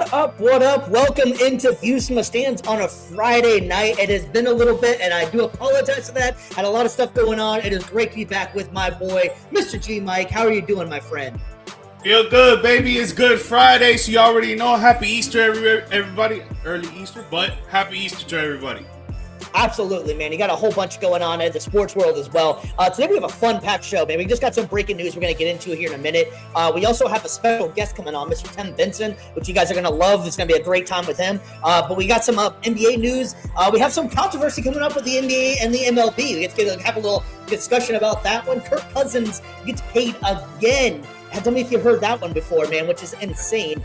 What up? What up? Welcome into Views from the Stands on a Friday night. It has been a little bit, and I do apologize for that. Had a lot of stuff going on. It is great to be back with my boy, Mr. GMike. How are you doing, my friend? Feel good, baby. It's Good Friday, so you already know. Happy Easter, everybody. Early Easter, but happy Easter to everybody. Absolutely, man. You got a whole bunch going on in the sports world as well. Today we have a fun-packed show, man. We just got some breaking news we're going to get into here in a minute. We also have a special guest coming on, Mr. Tim Benson, which you guys are going to love. It's going to be a great time with him. But we got some NBA news. We have some controversy coming up with the NBA and the MLB. We get to have a little discussion about that one. Kirk Cousins gets paid again. Tell me if you've heard that one before, man, which is insane.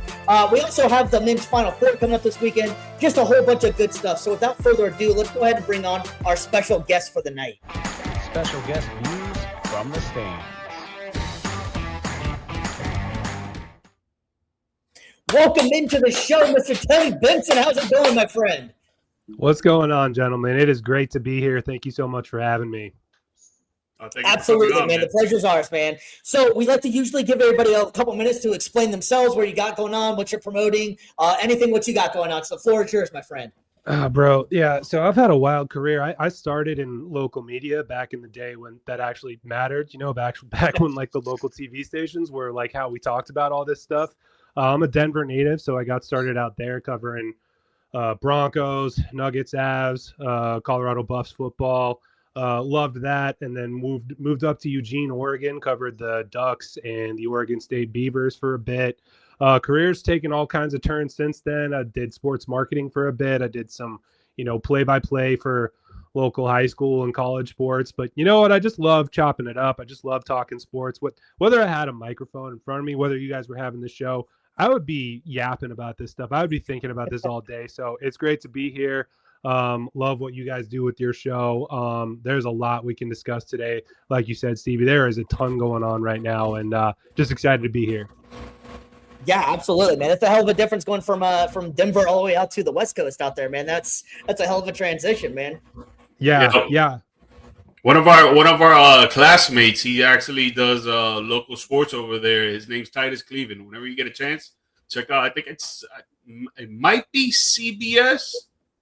We also have the men's Final Four coming up this weekend. Just a whole bunch of good stuff. So without further ado, let's go ahead and bring on our special guest for the night. Special guest views from the stands. Welcome into the show, Mr. Tim Benson. How's it going, my friend? What's going on, gentlemen? It is great to be here. Thank you so much for having me. Absolutely, man. The pleasure's ours, man. So we like to usually give everybody a couple minutes to explain themselves, where you got going on, what you're promoting, anything what you got going on. So the floor is yours, my friend. Bro, yeah. So I've had a wild career. I started in local media back in the day when that actually mattered. You know, back when like the local TV stations were like how we talked about all this stuff. I'm a Denver native, so I got started out there covering Broncos, Nuggets, Avs, Colorado Buffs football. Loved that, and then moved up to Eugene, Oregon, covered the Ducks and the Oregon State Beavers for a bit. Career's taken all kinds of turns since then. I did sports marketing for a bit. I did some, play-by-play for local high school and college sports. But you know what? I just love chopping it up. I just love talking sports. Whether I had a microphone in front of me, whether you guys were having the show, I would be yapping about this stuff. I would be thinking about this all day. So it's great to be here. Love what you guys do with your show. There's a lot we can discuss today. Like you said, Stevie, there is a ton going on right now, and just excited to be here. Yeah, absolutely, man. That's a hell of a difference going from Denver all the way out to the West Coast out there, man. That's a hell of a transition, man. Yeah. One of our classmates, he actually does local sports over there. His name's Titus Cleveland. Whenever you get a chance, check out. I think it might be CBS.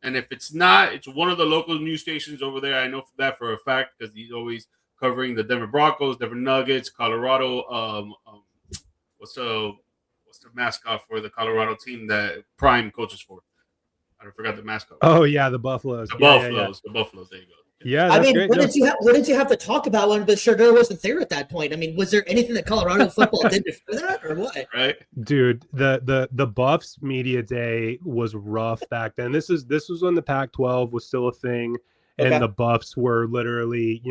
And if it's not, it's one of the local news stations over there. I know that for a fact because he's always covering the Denver Broncos, Denver Nuggets, Colorado. What's the mascot for the Colorado team that Prime coaches for? I forgot the mascot. Oh yeah, the Buffaloes. The Buffaloes. There you go. Yeah, I mean, what did you have to talk about when the Sugar wasn't there at that point? I mean, was there anything that Colorado football did before that, or what? Right, dude. The Buffs media day was rough back then. This was when the Pac-12 was still a thing, and the Buffs were literally,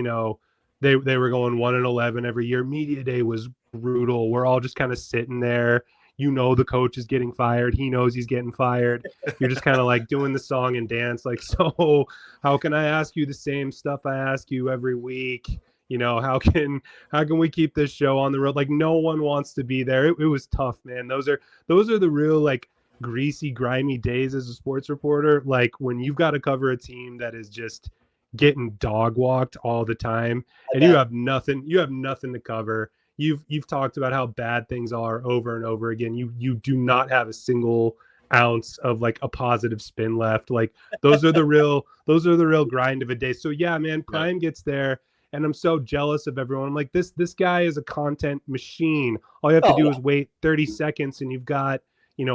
they were going 1-11 every year. Media day was brutal. We're all just kind of sitting there. The coach is getting fired. He knows he's getting fired. You're just kind of like doing the song and dance. Like, so how can I ask you the same stuff I ask you every week? How can we keep this show on the road? Like, no one wants to be there. It was tough, man. Those are the real like greasy, grimy days as a sports reporter. Like when you've got to cover a team that is just getting dog walked all the time, and you have nothing to cover. You've talked about how bad things are over and over again. You do not have a single ounce of like a positive spin left. Like those are the real grind of a day. So yeah, man, Prime gets there, and I'm so jealous of everyone. I'm like, this guy is a content machine. All you have to do is wait 30 seconds, and you've got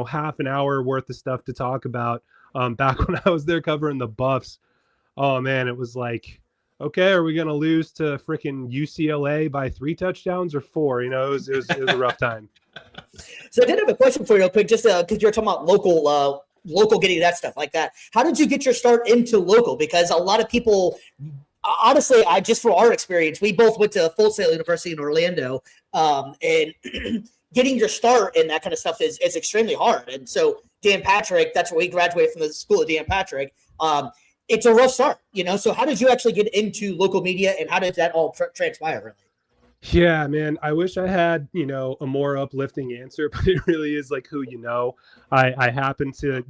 half an hour worth of stuff to talk about. Back when I was there covering the Buffs, oh man, it was like, okay, are we going to lose to freaking UCLA by 3 touchdowns or 4? It was a rough time. So I did have a question for you real quick, just because you're talking about local getting that stuff like that. How did you get your start into local? Because a lot of people, honestly, just for our experience, we both went to Full Sail University in Orlando, and getting your start in that kind of stuff is extremely hard. And so Dan Patrick, that's where we graduated from the school of Dan Patrick. It's a rough start, So how did you actually get into local media, and how did that all transpire, really? Yeah, man, I wish I had, a more uplifting answer, but it really is like who you know. I happen to,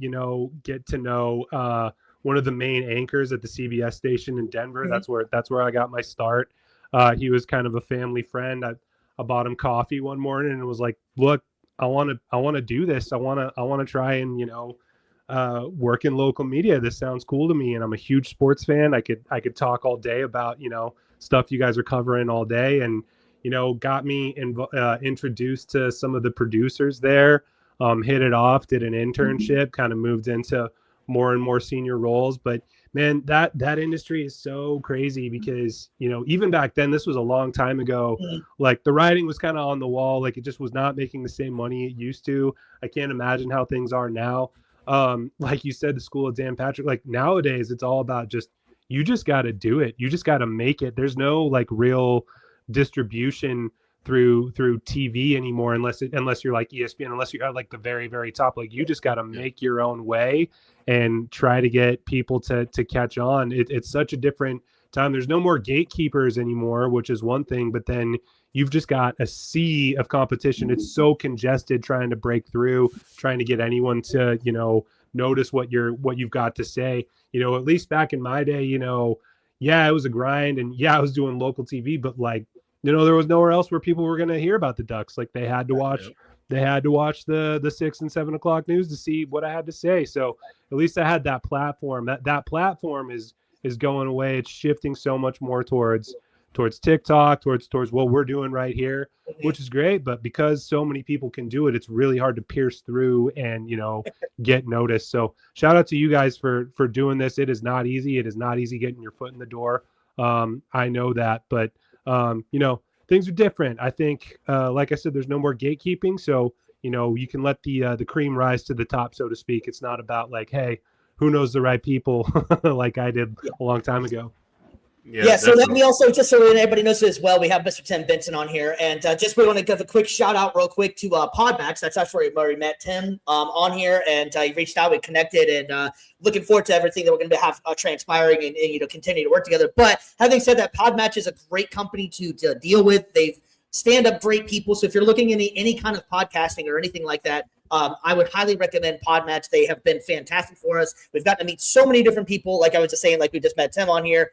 get to know one of the main anchors at the CBS station in Denver. Mm-hmm. That's where I got my start. He was kind of a family friend. I bought him coffee one morning and was like, look, I want to do this. I want to try and, work in local media. This sounds cool to me. And I'm a huge sports fan. I could talk all day about, stuff you guys are covering all day, and, got me introduced to some of the producers there, hit it off, did an internship, kind of moved into more and more senior roles. But man, that industry is so crazy because, even back then, this was a long time ago, like the writing was kind of on the wall. Like it just was not making the same money it used to. I can't imagine how things are now. Like you said, the school of Dan Patrick, like nowadays it's all about you just got to do it. You just got to make it. There's no like real distribution through TV anymore, unless you're like ESPN, unless you're at like the very, very top. Like you just got to make your own way and try to get people to catch on. It's such a different time. There's no more gatekeepers anymore, which is one thing, but then you've just got a sea of competition. It's so congested trying to break through, trying to get anyone to, notice what you've got to say. At least back in my day, yeah, it was a grind, and yeah, I was doing local TV, but like, there was nowhere else where people were going to hear about the Ducks. Like they had to watch the 6 and 7 o'clock news to see what I had to say. So at least I had that platform. That platform is going away. It's shifting so much more towards TikTok, towards what we're doing right here, which is great. But because so many people can do it, it's really hard to pierce through and, get noticed. So shout out to you guys for doing this. It is not easy. It is not easy getting your foot in the door. I know that, but things are different. I think, like I said, there's no more gatekeeping. So, you can let the cream rise to the top, so to speak. It's not about like, hey, who knows the right people like I did a long time ago. Yeah, so let me also, just so everybody knows as well, we have Mr. Tim Benson on here. And just we want to give a quick shout out real quick to Podmax. That's actually where we met Tim on here. And he reached out, we connected, and looking forward to everything that we're going to have transpiring and continue to work together. But having said that, Podmatch is a great company to deal with. They've stand up great people. So if you're looking at any kind of podcasting or anything like that, I would highly recommend Podmatch. They have been fantastic for us. We've gotten to meet so many different people. Like I was just saying, like we just met Tim on here.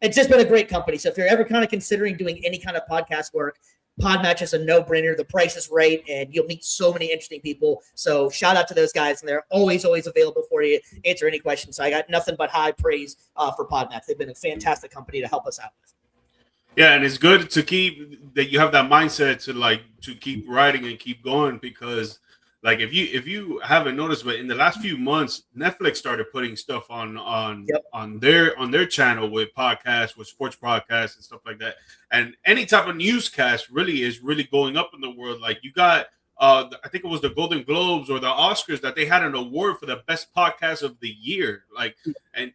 It's just been a great company. So if you're ever kind of considering doing any kind of podcast work, Podmatch is a no-brainer. The price is right, and you'll meet so many interesting people. So shout out to those guys, and they're always available for you. Answer any questions. So I got nothing but high praise for Podmatch. They've been a fantastic company to help us out with. Yeah, and it's good to keep that you have that mindset to keep writing and keep going, because like if you haven't noticed, but in the last few months, Netflix started putting stuff on their channel with podcasts, with sports podcasts and stuff like that. And any type of newscast is really going up in the world. Like you got I think it was the Golden Globes or the Oscars that they had an award for the best podcast of the year. Like, and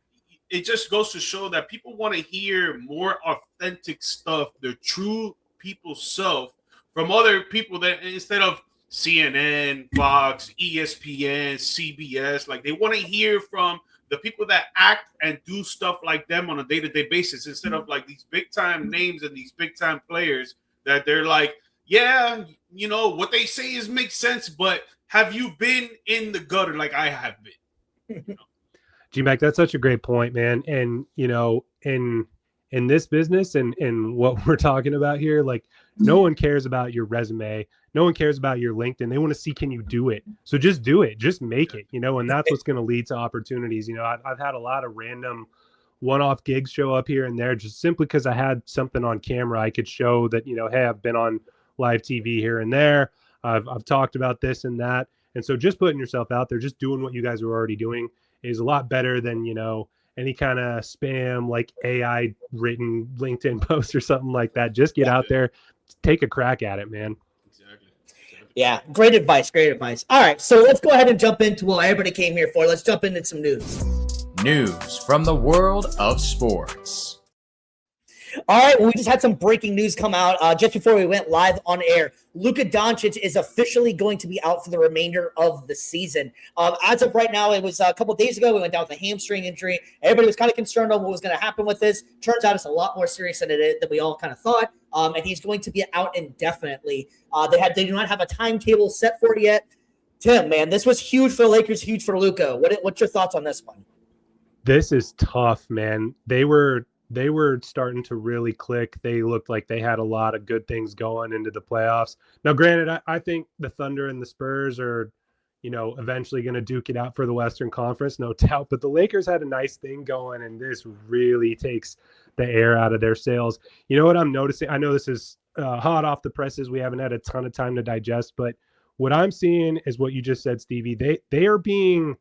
it just goes to show that people want to hear more authentic stuff, their true people's self, from other people, that instead of CNN, Fox, ESPN, CBS, like they want to hear from the people that act and do stuff like them on a day-to-day basis, instead of like these big-time names and these big-time players that they're like, yeah, what they say makes sense, but have you been in the gutter like I have been? GMike, that's such a great point, man. And, in this business and what we're talking about here, like no one cares about your resume. No one cares about your LinkedIn. They want to see, can you do it? So just do it, just make it, and that's what's going to lead to opportunities. I've had a lot of random one-off gigs show up here and there, just simply because I had something on camera. I could show that, hey, I've been on live TV here and there. I've talked about this and that. And so just putting yourself out there, just doing what you guys are already doing is a lot better than, any kind of spam, like AI written LinkedIn post or something like that. Just get out there, take a crack at it, man. Exactly. Yeah, great advice. All right, so let's go ahead and jump into what everybody came here for. Let's jump into some news. News from the world of sports. All right, well, we just had some breaking news come out just before we went live on air. Luka Dončić is officially going to be out for the remainder of the season. As of right now, it was a couple of days ago, we went down with a hamstring injury. Everybody was kind of concerned on what was going to happen with this. Turns out it's a lot more serious than we all kind of thought, and he's going to be out indefinitely. They do not have a timetable set for it yet. Tim, man, this was huge for the Lakers, huge for Luka. What's your thoughts on this one? This is tough, man. They were they were starting to really click. They looked like they had a lot of good things going into the playoffs. Now, granted, I think the Thunder and the Spurs are, eventually going to duke it out for the Western Conference, no doubt. But the Lakers had a nice thing going, and this really takes the air out of their sails. You know what I'm noticing? I know this is hot off the presses. We haven't had a ton of time to digest, but what I'm seeing is what you just said, Stevie. They are being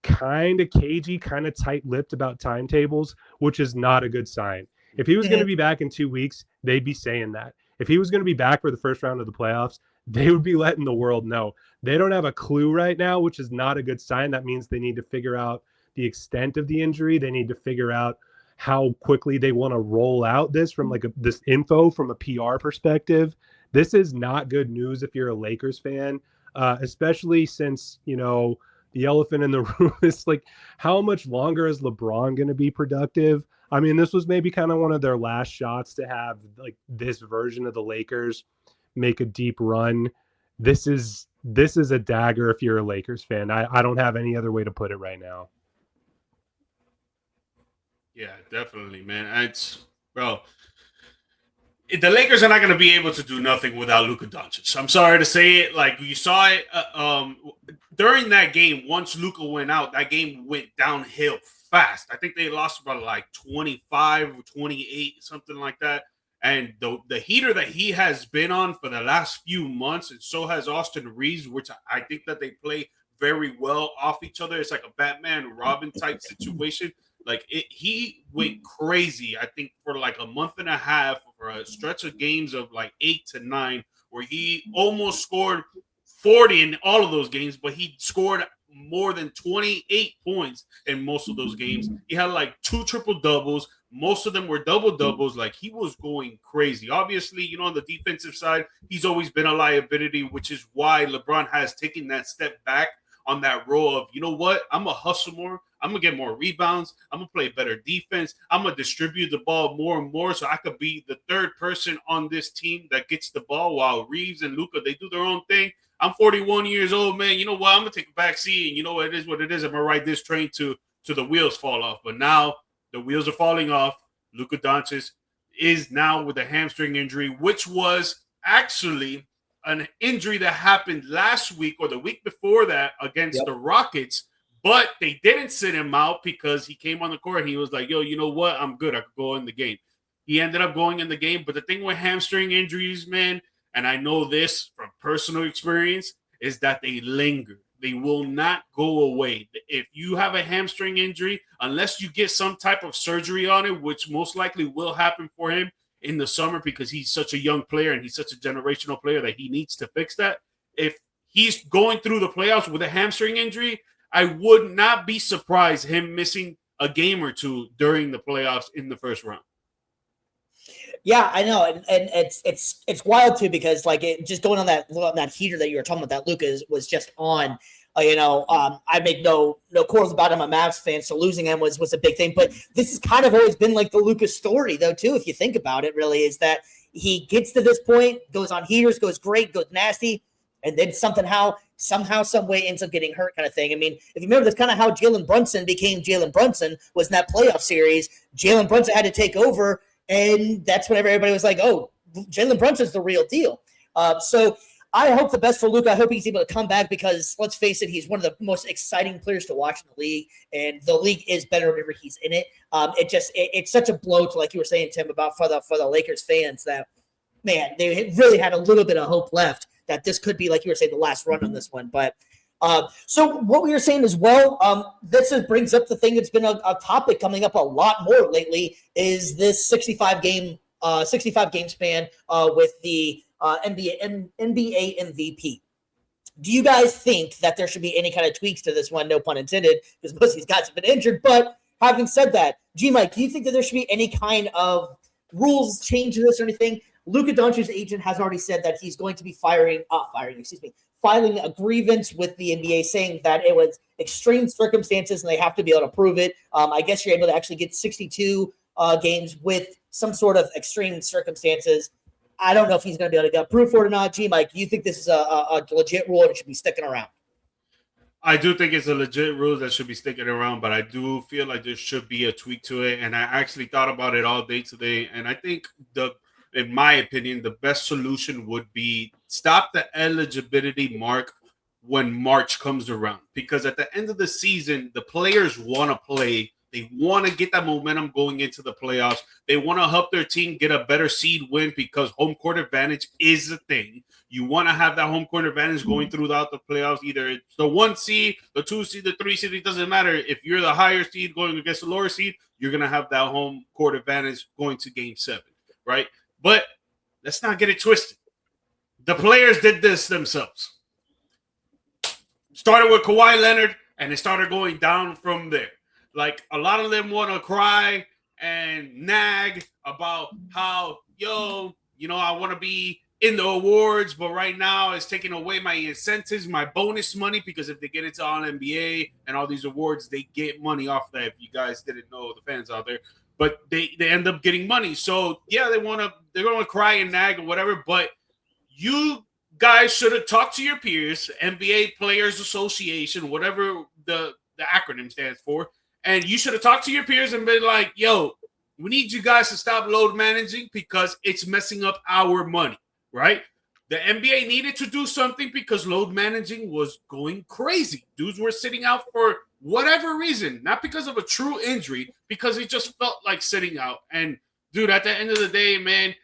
kind of cagey, kind of tight-lipped about timetables, which is not a good sign. If he was going to be back in 2 weeks, they'd be saying that. If he was going to be back for the first round of the playoffs, they would be letting the world know. They don't have a clue right now, which is not a good sign. That means they need to figure out the extent of the injury. They need to figure out how quickly they want to roll out this from this info from a PR perspective. This is not good news if you're a Lakers fan, especially since, the elephant in the room is how much longer is LeBron going to be productive? I mean, this was maybe kind of one of their last shots to have this version of the Lakers make a deep run. This is a dagger if you're a Lakers fan. I don't have any other way to put it right now. Yeah, definitely, man. The Lakers are not going to be able to do nothing without Luka Dončić. I'm sorry to say it. You saw it during that game. Once Luka went out, that game went downhill fast. I think they lost about 25 or 28, something like that. And the heater that he has been on for the last few months, and so has Austin Reeves, which I think that they play very well off each other. It's like a Batman Robin type situation. He went crazy, I think, for a month and a half for a stretch of games of 8 to 9, where he almost scored 40 in all of those games, but he scored more than 28 points in most of those games. He had 2 triple doubles. Most of them were double doubles. He was going crazy. Obviously, on the defensive side, he's always been a liability, which is why LeBron has taken that step back on that role of, I'm going to hustle more. I'm going to get more rebounds. I'm going to play better defense. I'm going to distribute the ball more and more so I could be the third person on this team that gets the ball while Reeves and Luka, they do their own thing. I'm 41 years old, man. You know what? I'm going to take a back seat, and it is what it is. I'm going to ride this train to the wheels fall off. But now the wheels are falling off. Luka Dončić is now with a hamstring injury, which was actually an injury that happened last week or the week before that against the Rockets. But they didn't sit him out because he came on the court and he was like, yo, you know what? I'm good. I could go in the game. He ended up going in the game. But the thing with hamstring injuries, man, and I know this from personal experience, is that they linger. They will not go away. If you have a hamstring injury, unless you get some type of surgery on it, which most likely will happen for him in the summer because he's such a young player and he's such a generational player that he needs to fix that. If he's going through the playoffs with a hamstring injury, I would not be surprised him missing a game or two during the playoffs in the first round. Yeah, I know, and it's wild too because just going on that heater that you were talking about that Luka was just on. I make no quarrels about him. I'm a Mavs fan, so losing him was a big thing. But this has kind of always been the Luka story, though, too. If you think about it, really, is that he gets to this point, goes on heaters, goes great, goes nasty, and then somehow, some way ends up getting hurt, kind of thing. I mean, if you remember, that's kind of how Jalen Brunson became Jalen Brunson. Was in that playoff series. Jalen Brunson had to take over. And that's whenever everybody was like, oh, Jalen Brunson's the real deal. So I hope the best for Luka. I hope he's able to come back because, let's face it, he's one of the most exciting players to watch in the league. And the league is better whenever he's in it. It's such a blow to, like you were saying, Tim, about for the Lakers fans that, man, they really had a little bit of hope left that this could be, like you were saying, the last run on this one. But so what we were saying as well, this brings up the thing that's been a topic coming up a lot more lately is this 65 game span with the NBA MVP. Do you guys think that there should be any kind of tweaks to this one? No pun intended, because most of these guys have been injured. But having said that, GMike, do you think that there should be any kind of rules change to this or anything? Luka Dončić's agent has already said that he's going to be filing a grievance with the NBA saying that it was extreme circumstances and they have to be able to prove it. I guess you're able to actually get 62 games with some sort of extreme circumstances. I don't know if he's going to be able to get proof for it or not. GMike, do you think this is a legit rule and it should be sticking around? I do think it's a legit rule that should be sticking around, but I do feel like there should be a tweak to it. And I actually thought about it all day today. And I think in my opinion, the best solution would be stop the eligibility mark when March comes around. Because at the end of the season, the players want to play. They want to get that momentum going into the playoffs. They want to help their team get a better seed win because home court advantage is a thing. You want to have that home court advantage going throughout the playoffs. Either it's the 1 seed, the 2 seed, the 3 seed. It doesn't matter. If you're the higher seed going against the lower seed, you're going to have that home court advantage going to Game 7, right? But let's not get it twisted. The players did this themselves. Started with Kawhi Leonard, and it started going down from there. Like, a lot of them want to cry and nag about how, I want to be in the awards, but right now it's taking away my incentives, my bonus money, because if they get into All NBA and all these awards, they get money off that. If you guys didn't know, the fans out there, but they end up getting money. So yeah, they're going to cry and nag or whatever, but you guys should have talked to your peers, NBA Players Association, whatever the acronym stands for, and you should have talked to your peers and been like, yo, we need you guys to stop load managing because it's messing up our money. Right? The NBA needed to do something because load managing was going crazy. Dudes were sitting out for whatever reason, not because of a true injury, because it just felt like sitting out. And, dude, at the end of the day, man,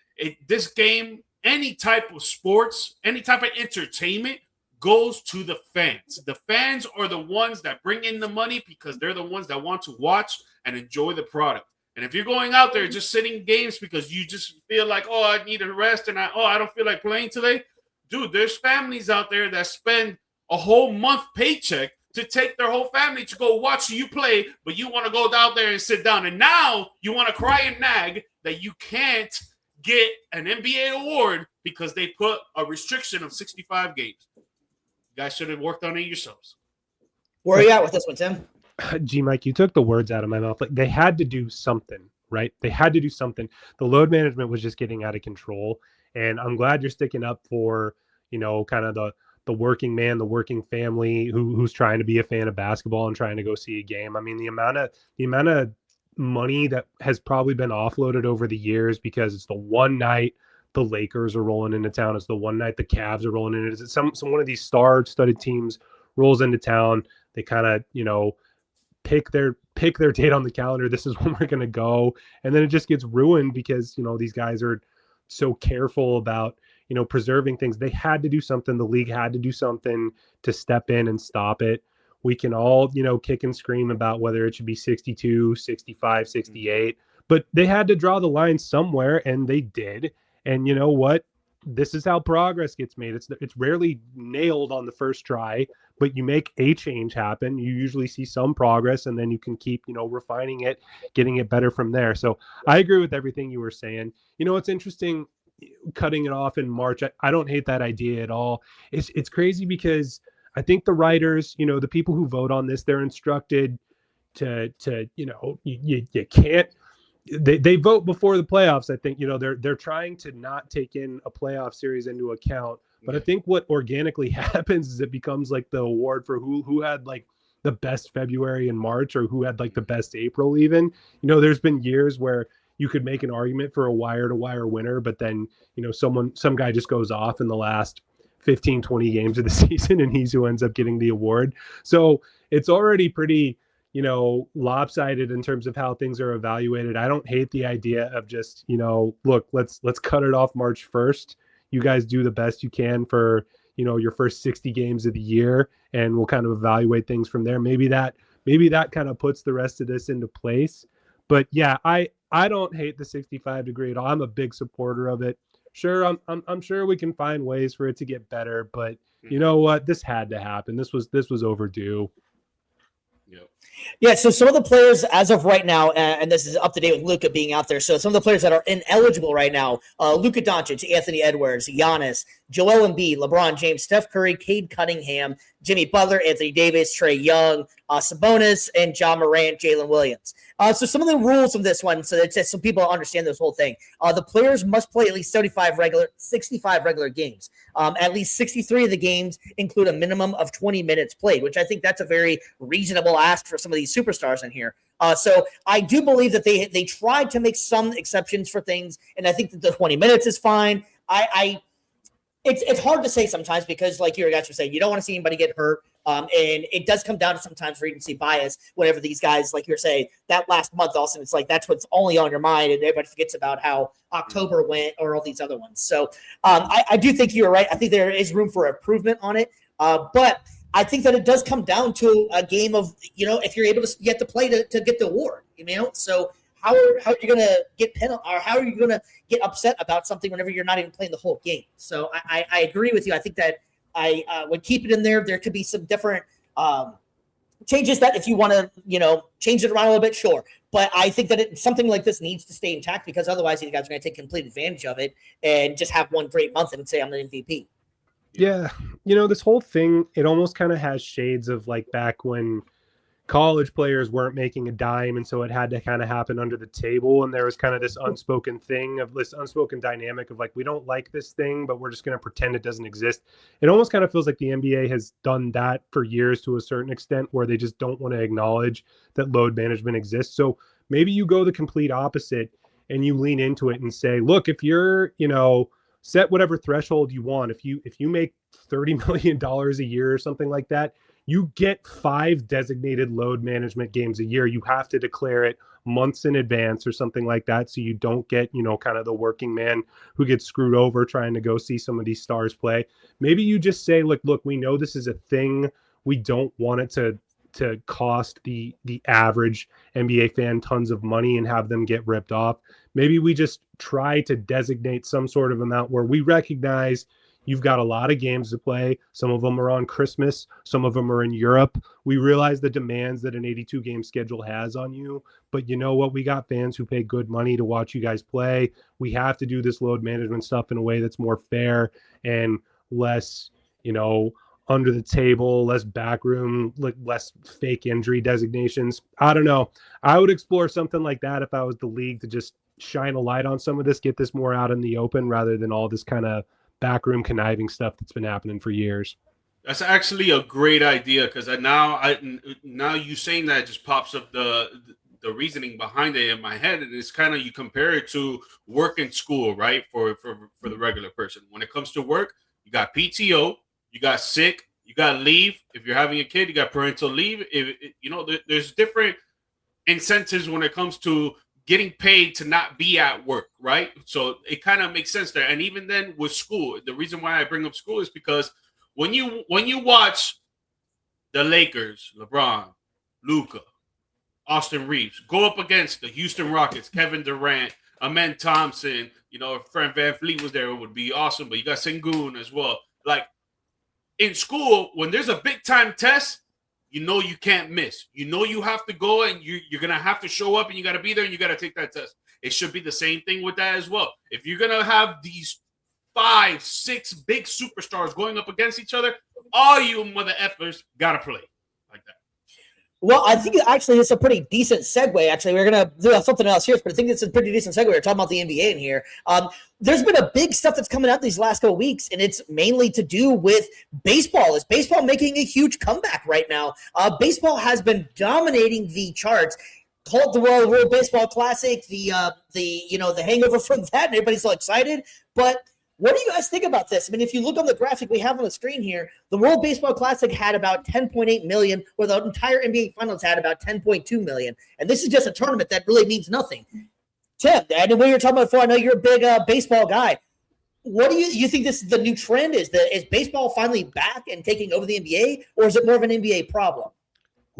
this game, any type of sports, any type of entertainment goes to the fans. The fans are the ones that bring in the money because they're the ones that want to watch and enjoy the product. And if you're going out there just sitting games because you just feel like, I need a rest and I don't feel like playing today, dude, there's families out there that spend a whole month paycheck to take their whole family to go watch you play, but you want to go down there and sit down. And now you want to cry and nag that you can't get an NBA award because they put a restriction of 65 games. You guys should have worked on it yourselves. Where are you at with this one, Tim? GMike, you took the words out of my mouth. Like, they had to do something, right? They had to do something. The load management was just getting out of control. And I'm glad you're sticking up for, kind of the working man, the working family who's trying to be a fan of basketball and trying to go see a game. I mean, the amount of money that has probably been offloaded over the years because it's the one night the Lakers are rolling into town. It's the one night the Cavs are rolling in. It's some one of these star-studded teams rolls into town. They kind of, pick their date on the calendar. This is when we're going to go. And then it just gets ruined because, these guys are so careful about, preserving things. They had to do something. The league had to do something to step in and stop it. We can all, kick and scream about whether it should be 62, 65, 68, but they had to draw the line somewhere, and they did. And you know what? This is how progress gets made. It's rarely nailed on the first try, but you make a change happen. You usually see some progress, and then you can keep, refining it, getting it better from there. So I agree with everything you were saying. It's interesting cutting it off in March. I don't hate that idea at all. It's crazy because I think the writers, the people who vote on this, they're instructed to you can't. They vote before the playoffs. I think, they're trying to not take in a playoff series into account. But I think what organically happens is it becomes like the award for who had like the best February and March, or who had like the best April even. There's been years where you could make an argument for a wire-to-wire winner, but then, some guy just goes off in the last 15, 20 games of the season, and he's who ends up getting the award. So it's already pretty lopsided in terms of how things are evaluated. I don't hate the idea of just, look, let's cut it off March 1st. You guys do the best you can for, your first 60 games of the year, and we'll kind of evaluate things from there. Maybe that kind of puts the rest of this into place. But yeah, I don't hate the 65 degree at all. I'm a big supporter of it. Sure, I'm sure we can find ways for it to get better, but you know what? This had to happen. This was overdue. Yep. Yeah, so some of the players as of right now, and this is up to date with Luka being out there. So some of the players that are ineligible right now: Luka Dončić, Anthony Edwards, Giannis, Joel Embiid, LeBron James, Steph Curry, Cade Cunningham, Jimmy Butler, Anthony Davis, Trae Young, Sabonis, and John Morant, Jalen Williams. So some of the rules of this one, so that just so people understand this whole thing. The players must play at least 65 regular games. At least 63 of the games include a minimum of 20 minutes played, which I think that's a very reasonable ask for some of these superstars in here. So I do believe that they tried to make some exceptions for things, and I think that the 20 minutes is fine. It's hard to say sometimes because, like you guys were saying, you don't want to see anybody get hurt. And it does come down to sometimes recency bias whenever these guys, like you're saying, that last month also, it's like that's what's only on your mind, and everybody forgets about how October went or all these other ones. So I do think you're right. I think there is room for improvement on it. But I think that it does come down to a game of, if you're able to get to play to get the award, So how are you going to get penalized, or how are you going to get upset about something whenever you're not even playing the whole game? So I agree with you. I think that I would keep it in there. There could be some different changes that if you want to, change it around a little bit, sure. But I think that something like this needs to stay intact because otherwise you guys are going to take complete advantage of it and just have one great month and say I'm the MVP. Yeah. This whole thing, it almost kind of has shades of like back when college players weren't making a dime, and so it had to kind of happen under the table, and there was kind of this unspoken dynamic of like, we don't like this thing, but we're just going to pretend it doesn't exist. It almost kind of feels like the NBA has done that for years to a certain extent, where they just don't want to acknowledge that load management exists. So maybe you go the complete opposite and you lean into it and say, look, if you're, set whatever threshold you want, if you make $30 million a year or something like that, you get 5 designated load management games a year. You have to declare it months in advance or something like that, so you don't get, kind of the working man who gets screwed over trying to go see some of these stars play. Maybe you just say, look, we know this is a thing. We don't want it to cost the average NBA fan tons of money and have them get ripped off. Maybe we just try to designate some sort of amount where we recognize you've got a lot of games to play. Some of them are on Christmas. Some of them are in Europe. We realize the demands that an 82-game schedule has on you. But you know what? We got fans who pay good money to watch you guys play. We have to do this load management stuff in a way that's more fair and less, under the table, less backroom, less fake injury designations. I don't know. I would explore something like that if I was the league, to just shine a light on some of this, get this more out in the open rather than all this kind of backroom conniving stuff that's been happening for years. That's actually a great idea, because now you saying that just pops up the reasoning behind it in my head, and it's kind of, you compare it to work and school, right? For the regular person, when it comes to work, you got PTO, you got sick, you got leave. If you're having a kid, you got parental leave. There's different incentives when it comes to getting paid to not be at work, right? So it kind of makes sense there. And even then with school, the reason why I bring up school is because when you watch the Lakers, LeBron, Luka, Austin Reeves go up against the Houston Rockets, Kevin Durant, Amen Thompson, if Fred VanVleet was there, it would be awesome. But you got Sengun as well. Like in school, when there's a big time test, you can't miss. You have to go, and you're going to have to show up, and you got to be there, and you got to take that test. It should be the same thing with that as well. If you're going to have these 5, 6 big superstars going up against each other, all you mother effers got to play like that. Well, I think actually it's a pretty decent segue. Actually, we're going to do something else here, but I think it's a pretty decent segue. We're talking about the NBA in here. There's been a big stuff that's coming out these last couple of weeks, and it's mainly to do with baseball. Is baseball making a huge comeback right now? Baseball has been dominating the charts. Called the World Baseball Classic, the hangover from that, and everybody's so excited. But what do you guys think about this? I mean, if you look on the graphic we have on the screen here, the World Baseball Classic had about 10.8 million, where the entire NBA Finals had about 10.2 million. And this is just a tournament that really means nothing. Tim, and when you're talking about before, I know you're a big baseball guy. What do you think this is the new trend? Is baseball finally back and taking over the NBA, or is it more of an NBA problem?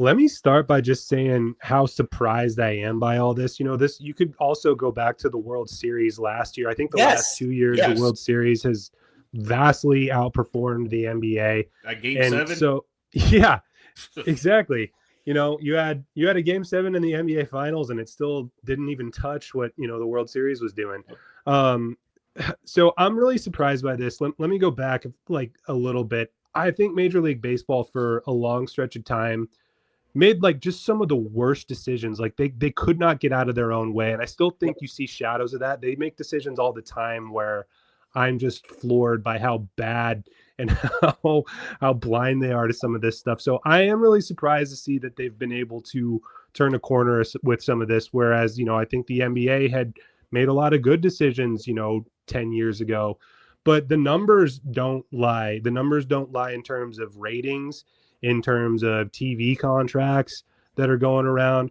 Let me start by just saying how surprised I am by all this. You could also go back to the World Series last year. I think the last 2 years, the World Series has vastly outperformed the NBA. Game 7? So, yeah, exactly. you had a game 7 in the NBA finals and it still didn't even touch what, the World Series was doing. So I'm really surprised by this. Let me go back like a little bit. I think Major League Baseball for a long stretch of time made like just some of the worst decisions. Like they could not get out of their own way. And I still think you see shadows of that. They make decisions all the time where I'm just floored by how bad and how blind they are to some of this stuff. So I am really surprised to see that they've been able to turn a corner with some of this. Whereas, I think the NBA had made a lot of good decisions, 10 years ago, but the numbers don't lie. The numbers don't lie in terms of ratings, in terms of TV contracts that are going around.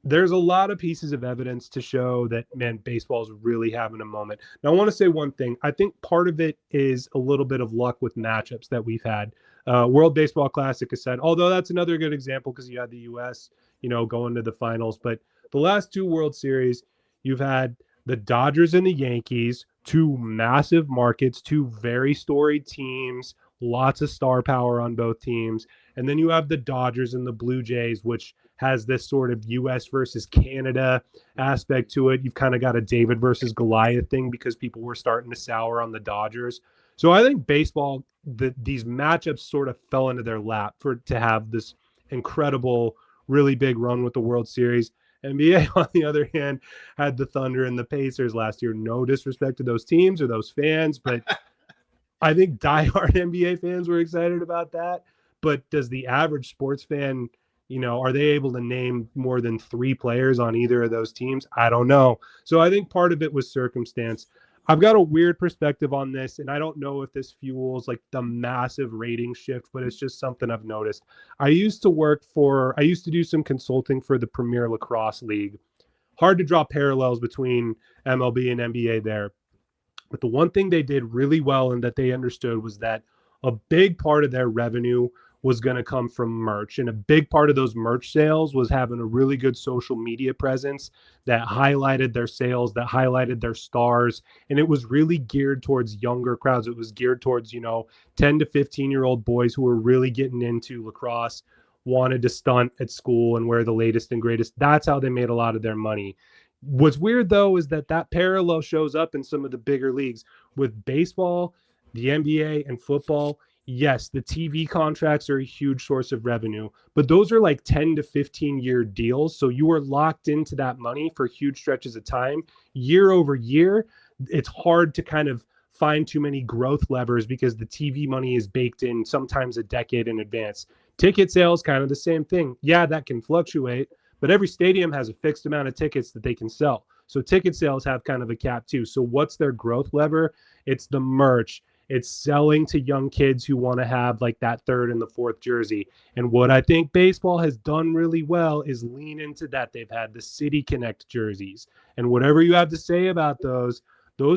There's a lot of pieces of evidence to show that, man, baseball is really having a moment. Now, I want to say one thing. I think part of it is a little bit of luck with matchups that we've had. World Baseball Classic aside, although that's another good example because you had the U.S., going to the finals. But the last 2 World Series, you've had the Dodgers and the Yankees, 2 massive markets, 2 very storied teams, lots of star power on both teams. And then you have the Dodgers and the Blue Jays, which has this sort of U.S. versus Canada aspect to it. You've kind of got a David versus Goliath thing because people were starting to sour on the Dodgers. So I think baseball, these matchups sort of fell into their lap to have this incredible, really big run with the World Series. NBA, on the other hand, had the Thunder and the Pacers last year. No disrespect to those teams or those fans, but I think diehard NBA fans were excited about that. But does the average sports fan, are they able to name more than 3 players on either of those teams? I don't know. So I think part of it was circumstance. I've got a weird perspective on this, and I don't know if this fuels like the massive rating shift, but it's just something I've noticed. I used to do some consulting for the Premier Lacrosse League. Hard to draw parallels between MLB and NBA there. But the one thing they did really well and that they understood was that a big part of their revenue was going to come from merch. And a big part of those merch sales was having a really good social media presence that highlighted their sales, that highlighted their stars. And it was really geared towards younger crowds. It was geared towards, 10 to 15-year-old boys who were really getting into lacrosse, wanted to stunt at school and wear the latest and greatest. That's how they made a lot of their money. What's weird, though, is that parallel shows up in some of the bigger leagues. With baseball, the NBA, and football, yes, the TV contracts are a huge source of revenue, but those are like 10 to 15-year deals. So you are locked into that money for huge stretches of time. Year over year, it's hard to kind of find too many growth levers because the TV money is baked in sometimes a decade in advance. Ticket sales, kind of the same thing. Yeah, that can fluctuate, but every stadium has a fixed amount of tickets that they can sell. So ticket sales have kind of a cap too. So what's their growth lever? It's the merch. It's selling to young kids who want to have like that 3rd and the 4th jersey. And what I think baseball has done really well is lean into that. They've had the City Connect jerseys. And whatever you have to say about those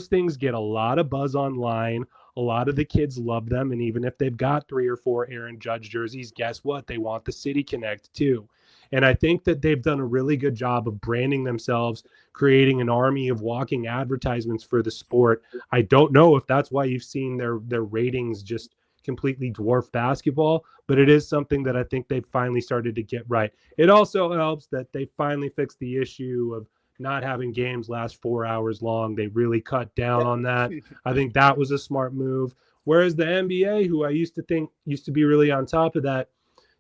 things get a lot of buzz online. A lot of the kids love them. And even if they've got 3 or 4 Aaron Judge jerseys, guess what? They want the City Connect too. And I think that they've done a really good job of branding themselves, creating an army of walking advertisements for the sport. I don't know if that's why you've seen their ratings just completely dwarf basketball, but it is something that I think they've finally started to get right. It also helps that they finally fixed the issue of not having games last 4 hours long. They really cut down on that. I think that was a smart move. Whereas the NBA, who I used to think used to be really on top of that,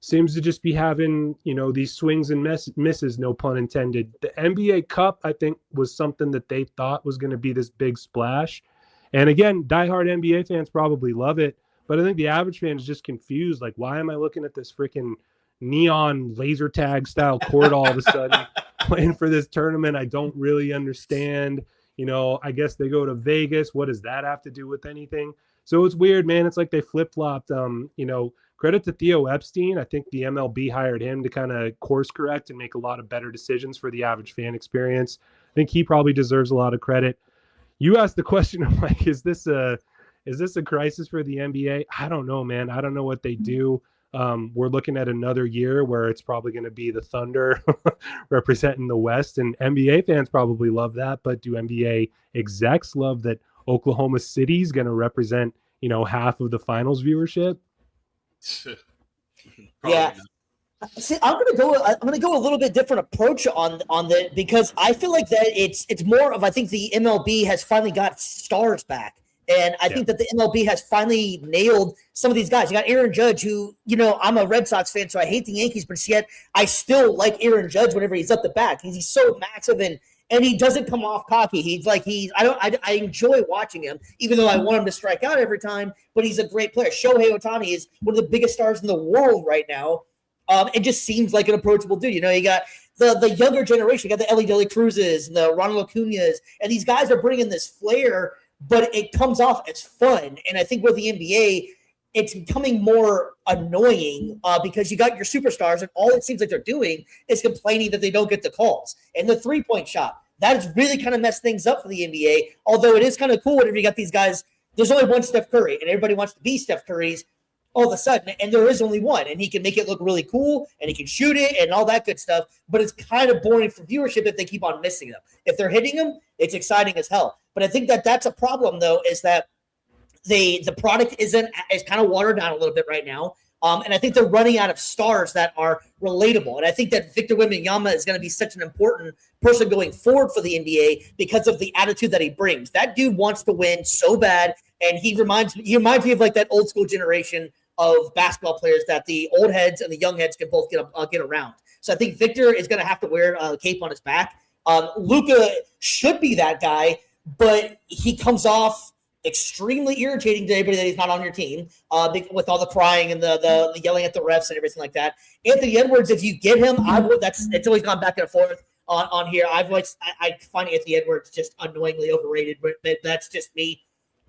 seems to just be having, these swings and misses, no pun intended. The NBA Cup, I think, was something that they thought was going to be this big splash. And again, diehard NBA fans probably love it, but I think the average fan is just confused. Like, why am I looking at this freaking neon laser tag style court all of a sudden playing for this tournament? I don't really understand. I guess they go to Vegas. What does that have to do with anything? So it's weird, man. It's like they flip-flopped, credit to Theo Epstein. I think the MLB hired him to kind of course correct and make a lot of better decisions for the average fan experience. I think he probably deserves a lot of credit. You asked the question of like, is this a crisis for the NBA? I don't know, man. I don't know what they do. We're looking at another year where it's probably going to be the Thunder representing the West, and NBA fans probably love that. But do NBA execs love that Oklahoma City is going to represent, half of the finals viewership? Yeah. See, I'm gonna go a little bit different approach on that, because I feel like that it's more of, I think the MLB has finally got stars back. And I think that the MLB has finally nailed some of these guys. You got Aaron Judge, who, I'm a Red Sox fan, so I hate the Yankees, but yet I still like Aaron Judge whenever he's up the bat. He's so massive and he doesn't come off cocky. I enjoy watching him, even though I want him to strike out every time, but he's a great player. Shohei Ohtani is one of the biggest stars in the world right now. It just seems like an approachable dude. You got the younger generation. You got the Ellie Deli Cruzes and the Ronald Acuñas, and these guys are bringing this flair, but it comes off as fun. And I think with the NBA, it's becoming more annoying because you got your superstars, and all it seems like they're doing is complaining that they don't get the calls. And the three-point shot, that has really kind of messed things up for the NBA, although it is kind of cool whenever you got these guys. There's only one Steph Curry, and everybody wants to be Steph Curry's all of a sudden, and there is only one, and he can make it look really cool, and he can shoot it and all that good stuff, but it's kind of boring for viewership if they keep on missing them. If they're hitting them, it's exciting as hell. But I think that that's a problem, though, is that the product is kind of watered down a little bit right now, and I think they're running out of stars that are relatable, and I think that Victor Wembanyama is going to be such an important person going forward for the NBA because of the attitude that he brings. That dude wants to win so bad, and he reminds me of like that old school generation of basketball players that the old heads and the young heads can both get around. So I think Victor is going to have to wear a cape on his back. Luka should be that guy, but he comes off extremely irritating to anybody that he's not on your team with all the crying and the yelling at the refs and everything like that. Anthony Edwards, if you get him, it's always gone back and forth on here. I find Anthony Edwards just annoyingly overrated, but that's just me.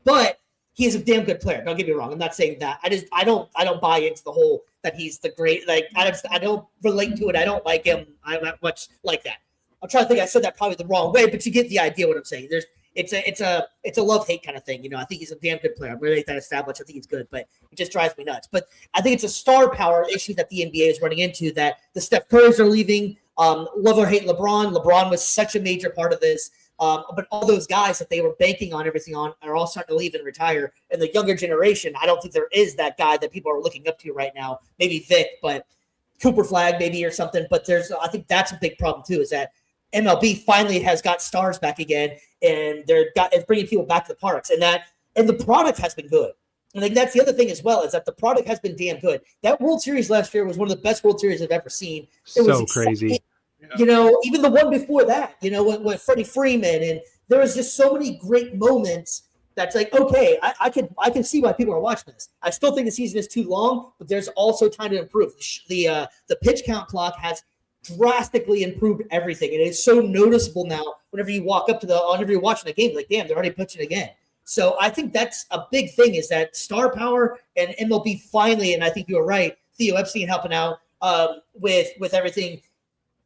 But he is a damn good player. Don't get me wrong. I'm not saying that. I don't buy into the whole that he's the great. Like I don't relate to it. I don't like him. I'm not much like that. I'm trying to think. I said that probably the wrong way, but you get the idea what I'm saying. It's a love-hate kind of thing. I think he's a damn good player. I'm really that established. I think he's good, but it just drives me nuts. But I think it's a star power issue that the NBA is running into, that the Steph Currys are leaving. Love or hate LeBron. LeBron was such a major part of this. But all those guys that they were banking on everything on are all starting to leave and retire. And the younger generation, I don't think there is that guy that people are looking up to right now. Maybe Vic, but Cooper Flag maybe or something. But I think that's a big problem too, is that MLB finally has got stars back again, and it's bringing people back to the parks, and the product has been good. And I think that's the other thing as well, is that the product has been damn good. That World Series last year was one of the best World Series I've ever seen. It was crazy. Even the one before that, with Freddie Freeman, and there was just so many great moments that's like, okay, I can see why people are watching this. I still think the season is too long, but there's also time to improve. The pitch count clock has drastically improved everything, and it's so noticeable now. Whenever you walk up whenever you're watching the game, like, damn, they're already pitching again. So I think that's a big thing, is that star power and MLB finally, and I think you're right, Theo Epstein helping out with everything.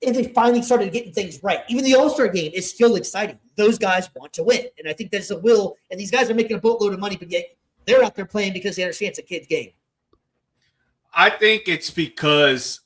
And they finally started getting things right. Even the All-Star game is still exciting. Those guys want to win. And I think there's a will. And these guys are making a boatload of money, but yet they're out there playing because they understand it's a kid's game. I think it's because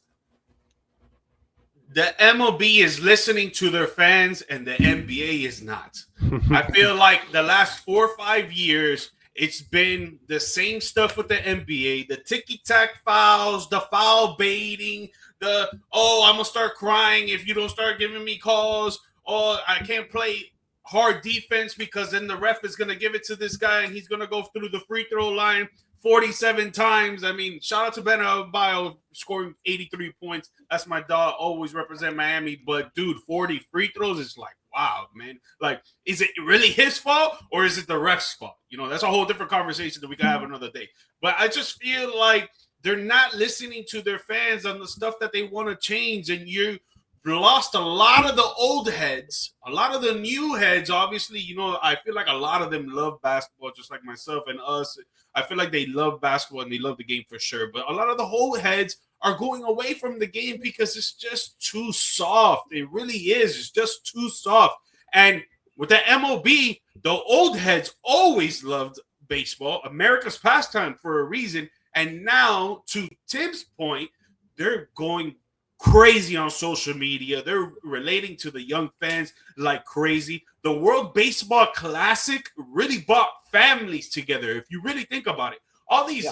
the MLB is listening to their fans and the NBA is not. I feel like the last 4 or 5 years, it's been the same stuff with the NBA, the ticky-tack fouls, the foul baiting, I'm going to start crying if you don't start giving me calls. I can't play hard defense because then the ref is going to give it to this guy and he's going to go through the free throw line 47 times. I mean, shout out to Ben Adebayo scoring 83 points. That's my dog. Always represent Miami. But, dude, 40 free throws is like, wow, man. Like, is it really his fault or is it the ref's fault? That's a whole different conversation that we can have another day. But I just feel like they're not listening to their fans on the stuff that they want to change. And you lost a lot of the old heads, a lot of the new heads. Obviously, I feel like a lot of them love basketball, just like myself and us. I feel like they love basketball and they love the game for sure. But a lot of the old heads are going away from the game because it's just too soft. It really is. It's just too soft. And with the MLB, the old heads always loved baseball, America's pastime, for a reason. And now, to Tim's point, they're going crazy on social media. They're relating to the young fans like crazy. The World Baseball Classic really brought families together, if you really think about it. All these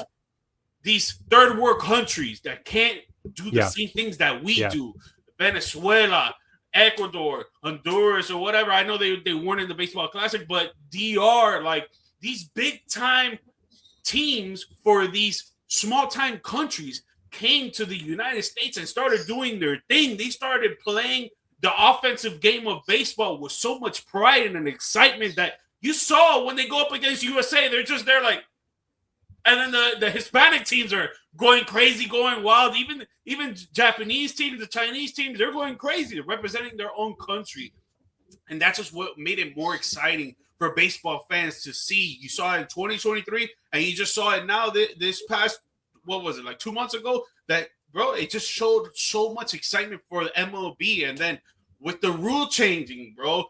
these third world countries that can't do the same things that we do. Venezuela, Ecuador, Honduras, or whatever. I know they weren't in the baseball classic, but DR, like these big time teams for these small time countries came to the United States and started doing their thing. They started playing the offensive game of baseball with so much pride and an excitement that you saw when they go up against USA. They're just there like, and then the Hispanic teams are going crazy, going wild. Even Japanese teams, the Chinese teams, they're going crazy. They're representing their own country. And that's just what made it more exciting for baseball fans to see. You saw it in 2023, and you just saw it now this past, what was it, like 2 months ago? That, bro, it just showed so much excitement for the MLB. And then with the rule changing, bro,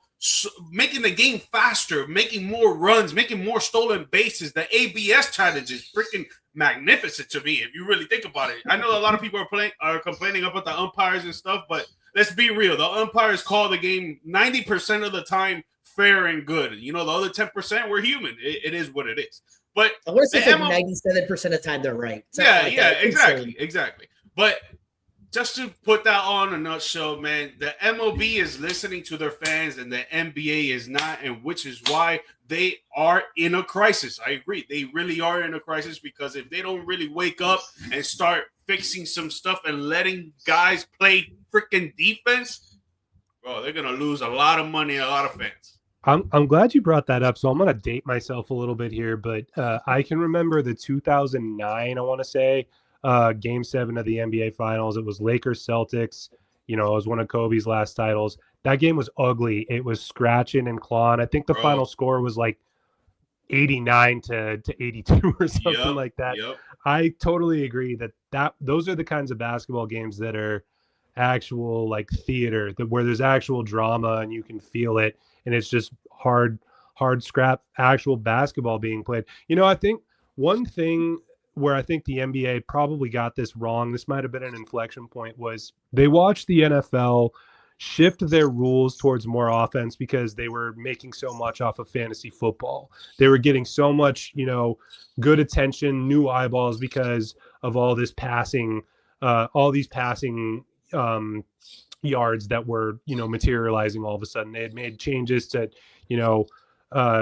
making the game faster, making more runs, making more stolen bases. The ABS challenge is freaking magnificent to me, if you really think about it. I know a lot of people are complaining about the umpires and stuff, but let's be real. The umpires call the game 90% of the time fair and good. You know, the other 10%, we're human. It is what it is. But I want to say like 97% of the time they're right. Exactly. But just to put that on a nutshell, man, the MLB is listening to their fans and the NBA is not, and which is why they are in a crisis. I agree. They really are in a crisis, because if they don't really wake up and start fixing some stuff and letting guys play freaking defense, bro, they're going to lose a lot of money and a lot of fans. I'm glad you brought that up. So I'm going to date myself a little bit here, but I can remember the 2009, I want to say, Game 7 of the NBA Finals. It was Lakers Celtics. You know, it was one of Kobe's last titles. That game was ugly. It was scratching and clawing. I think the final score was like 89 to 82 or something like that. I totally agree that those are the kinds of basketball games that are actual like theater, where there's actual drama and you can feel it, and it's just hard scrap actual basketball being played. You know, I think one thing where I think the NBA probably got this wrong, this might have been an inflection point, was they watched the NFL shift their rules towards more offense because they were making so much off of fantasy football. They were getting so much, you know, good attention, new eyeballs because of all this passing, all these passing yards that were, you know, materializing all of a sudden. They had made changes to, you know,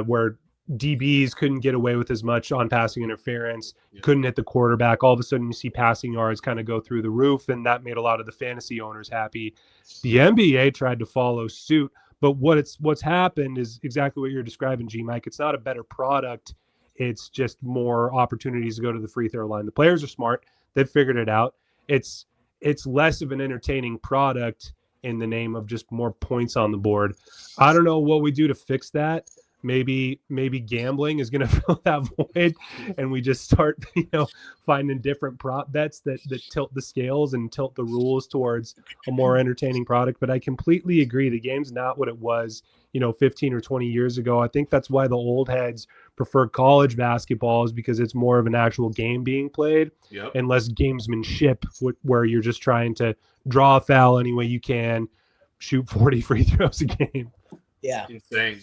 where DBs couldn't get away with as much on passing interference, couldn't hit the quarterback. All of a sudden you see passing yards kind of go through the roof, and that made a lot of the fantasy owners happy. The NBA tried to follow suit, but what's happened is exactly what you're describing, GMike. It's not a better product. It's just more opportunities to go to the free throw line. The players are smart. They've figured it out. It's less of an entertaining product in the name of just more points on the board. I don't know what we do to fix that. Maybe gambling is going to fill that void, and we just start, you know, finding different prop bets that tilt the scales and tilt the rules towards a more entertaining product. But I completely agree. The game's not what it was, you know, 15 or 20 years ago. I think that's why the old heads prefer college basketball, is because it's more of an actual game being played and less gamesmanship, where you're just trying to draw a foul any way you can, shoot 40 free throws a game. Yeah, insane.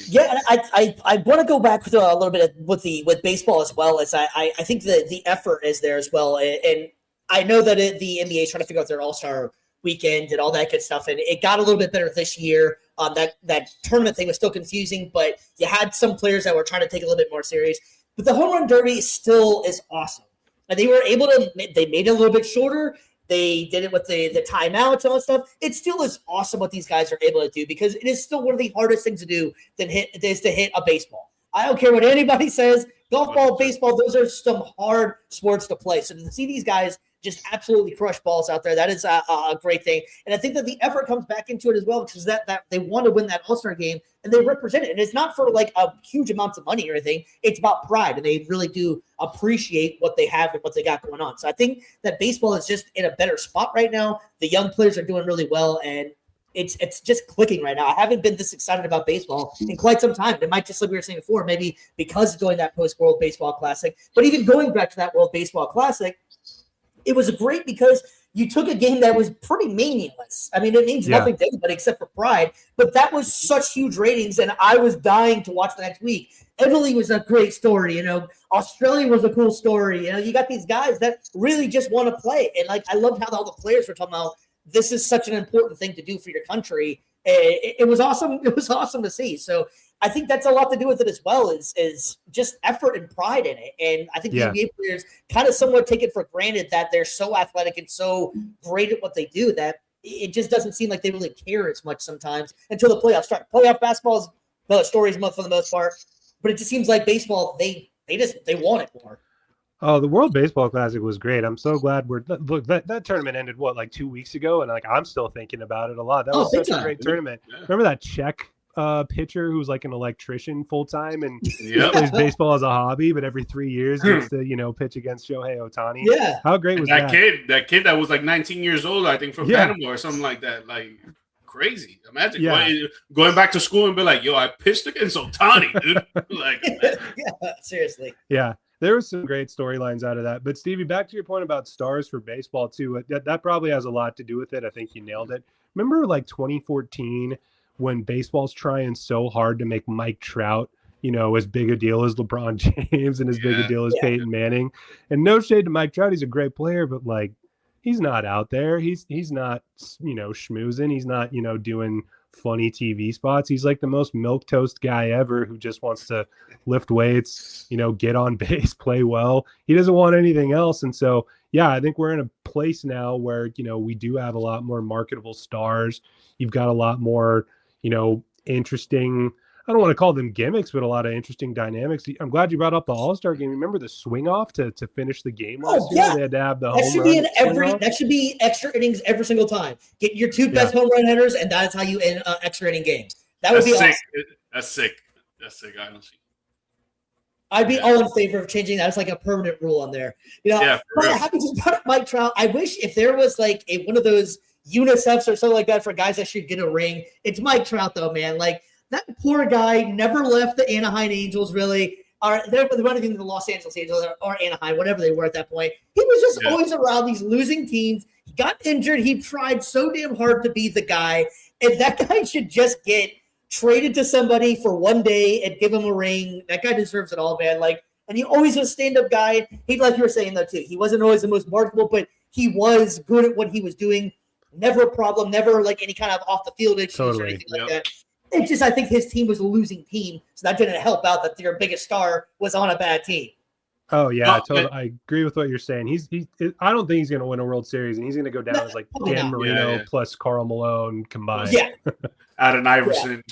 Yeah, and I want to go back to a little bit with baseball as well. As I think the effort is there as well, and I know that the NBA is trying to figure out their All-Star weekend and all that good stuff, and it got a little bit better this year. That tournament thing was still confusing, but you had some players that were trying to take it a little bit more serious. But the home run derby still is awesome, and they were able to. They made it a little bit shorter. They did it with the timeouts and all that stuff. It still is awesome what these guys are able to do, because it is still one of the hardest things to do to hit a baseball. I don't care what anybody says. Golf ball, baseball, those are some hard sports to play. So to see these guys just absolutely crush balls out there, that is a great thing. And I think that the effort comes back into it as well, because that they want to win that All-Star game, and they represent it. And it's not for like a huge amounts of money or anything. It's about pride, and they really do appreciate what they have and what they got going on. So I think that baseball is just in a better spot right now. The young players are doing really well, and it's just clicking right now. I haven't been this excited about baseball in quite some time. It might just, like we were saying before, maybe because of doing that post-World Baseball Classic. But even going back to that World Baseball Classic, it was great because you took a game that was pretty meaningless. I mean, it means nothing to anybody except for pride, but that was such huge ratings, and I was dying to watch the next week. Italy was a great story, Australia was a cool story. You got these guys that really just want to play. And like, I loved how all the players were talking about this is such an important thing to do for your country. It was awesome. It was awesome to see. So I think that's a lot to do with it as well, is just effort and pride in it. And I think the NBA players kind of somewhat take it for granted that they're so athletic and so great at what they do that it just doesn't seem like they really care as much sometimes until the playoffs start. Playoff basketball is the stories for the most part. But it just seems like baseball, they want it more. Oh, the World Baseball Classic was great. I'm so glad that tournament ended like 2 weeks ago, and like I'm still thinking about it a lot. That was such a great tournament. Yeah. Remember that Czech pitcher who was like an electrician full time and plays baseball as a hobby, but every 3 years gets to pitch against Shohei Ohtani. Yeah, how great was that? That kid that was like 19 years old, I think, from Panama or something like that. Like, crazy. Imagine going back to school and be like, yo, I pitched against Ohtani, dude. Like, seriously. Yeah, there was some great storylines out of that. But Stevie, back to your point about stars for baseball too, that probably has a lot to do with it. I think you nailed it. Remember like 2014 when baseball's trying so hard to make Mike Trout as big a deal as LeBron James and as big a deal as Peyton Manning? And no shade to Mike Trout, he's a great player, but like, he's not out there. He's not, schmoozing. He's not, doing funny TV spots. He's like the most milquetoast guy ever who just wants to lift weights, get on base, play well. He doesn't want anything else. And so, I think we're in a place now where, we do have a lot more marketable stars. You've got a lot more, interesting, I don't want to call them gimmicks, but a lot of interesting dynamics. I'm glad you brought up the All-Star game. Remember the swing off to finish the game last year? They had to have the home run. That should be extra innings every single time. Get your two best home run hitters, and that's how you end extra inning games. Would be sick. Awesome. That's sick. I don't see. I'd be all in favor of changing that. It's like a permanent rule on there. Having just brought up Mike Trout, I wish if there was like one of those UNICEFs or something like that for guys that should get a ring. It's Mike Trout though, man. Like, that poor guy never left the Anaheim Angels, really. They're running into the Los Angeles Angels or Anaheim, whatever they were at that point. He was just always around these losing teams. He got injured. He tried so damn hard to be the guy. And that guy should just get traded to somebody for one day and give him a ring. That guy deserves it all, man. Like, and he always was a stand-up guy. He, like you were saying, though, too, he wasn't always the most marketable, but he was good at what he was doing. Never a problem. Never, like, any kind of off-the-field issues or anything like that. It's just I think his team was a losing team, so that didn't help out that their biggest star was on a bad team. Oh yeah, totally. I agree with what you're saying. I don't think he's going to win a World Series, and he's going to go down as like Dan Marino plus Karl Malone combined. Yeah, Adam Iverson,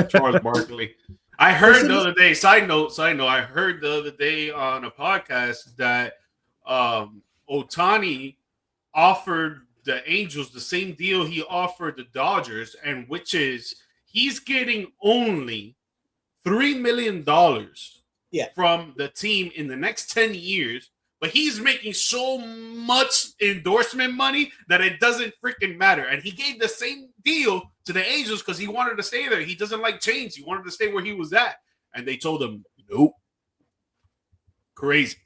Charles Barkley. I heard the other day. Side note. I heard the other day on a podcast that Ohtani offered the Angels the same deal he offered the Dodgers, and which is he's getting only $3 million from the team in the next 10 years, but he's making so much endorsement money that it doesn't freaking matter. And he gave the same deal to the Angels because he wanted to stay there. He doesn't like change. He wanted to stay where he was at. And they told him, nope. Crazy.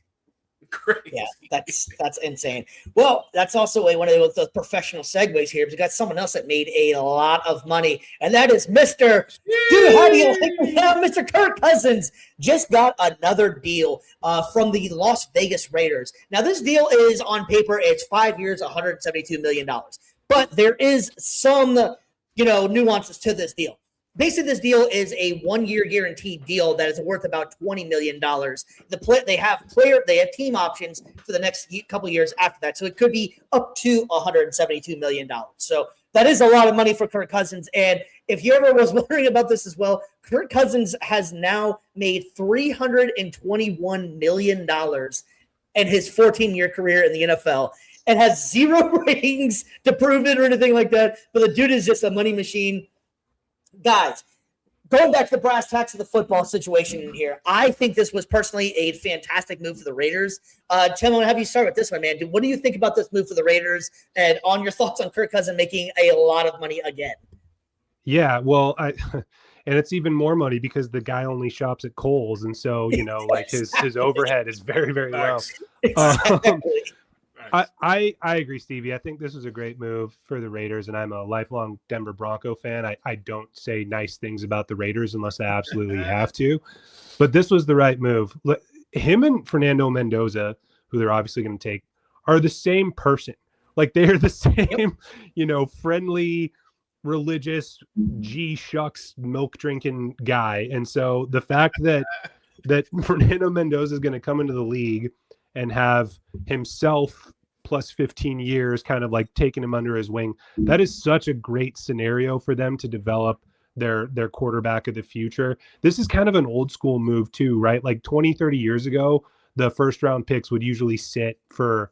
Yeah, that's insane. Well, that's also one of the professional segues here. We got someone else that made a lot of money, and that is Mr. Dude, how do you like Mr. Kirk Cousins just got another deal from the Las Vegas Raiders. Now, this deal is on paper, it's 5 years, $172 million. But there is some, nuances to this deal. Basically, this deal is a 1 year guaranteed deal that is worth about $20 million. They have team options for the next couple years after that, so it could be up to $172 million. So that is a lot of money for Kirk Cousins. And if you ever was wondering about this as well, Kirk Cousins has now made $321 million in his 14-year career in the NFL and has 0 rings to prove it or anything like that. But the dude is just a money machine. Guys, going back to the brass tacks of the football situation in here, I think this was personally a fantastic move for the Raiders. Tim, I'm going to have you start with this one, man. What do you think about this move for the Raiders and on your thoughts on Kirk Cousins making a lot of money again? Yeah, well, and it's even more money because the guy only shops at Kohl's. And so, like his overhead is very, very low. Exactly. I agree, Stevie. I think this is a great move for the Raiders, and I'm a lifelong Denver Bronco fan. I don't say nice things about the Raiders unless I absolutely have to, but this was the right move. Him and Fernando Mendoza, who they're obviously going to take, are the same person. Like they're the same, friendly, religious, shucks, milk drinking guy. And so the fact that Fernando Mendoza is going to come into the league and have himself plus 15 years kind of like taking him under his wing, that is such a great scenario for them to develop their quarterback of the future. This is kind of an old school move too, right? Like 20, 30 years ago, the first round picks would usually sit for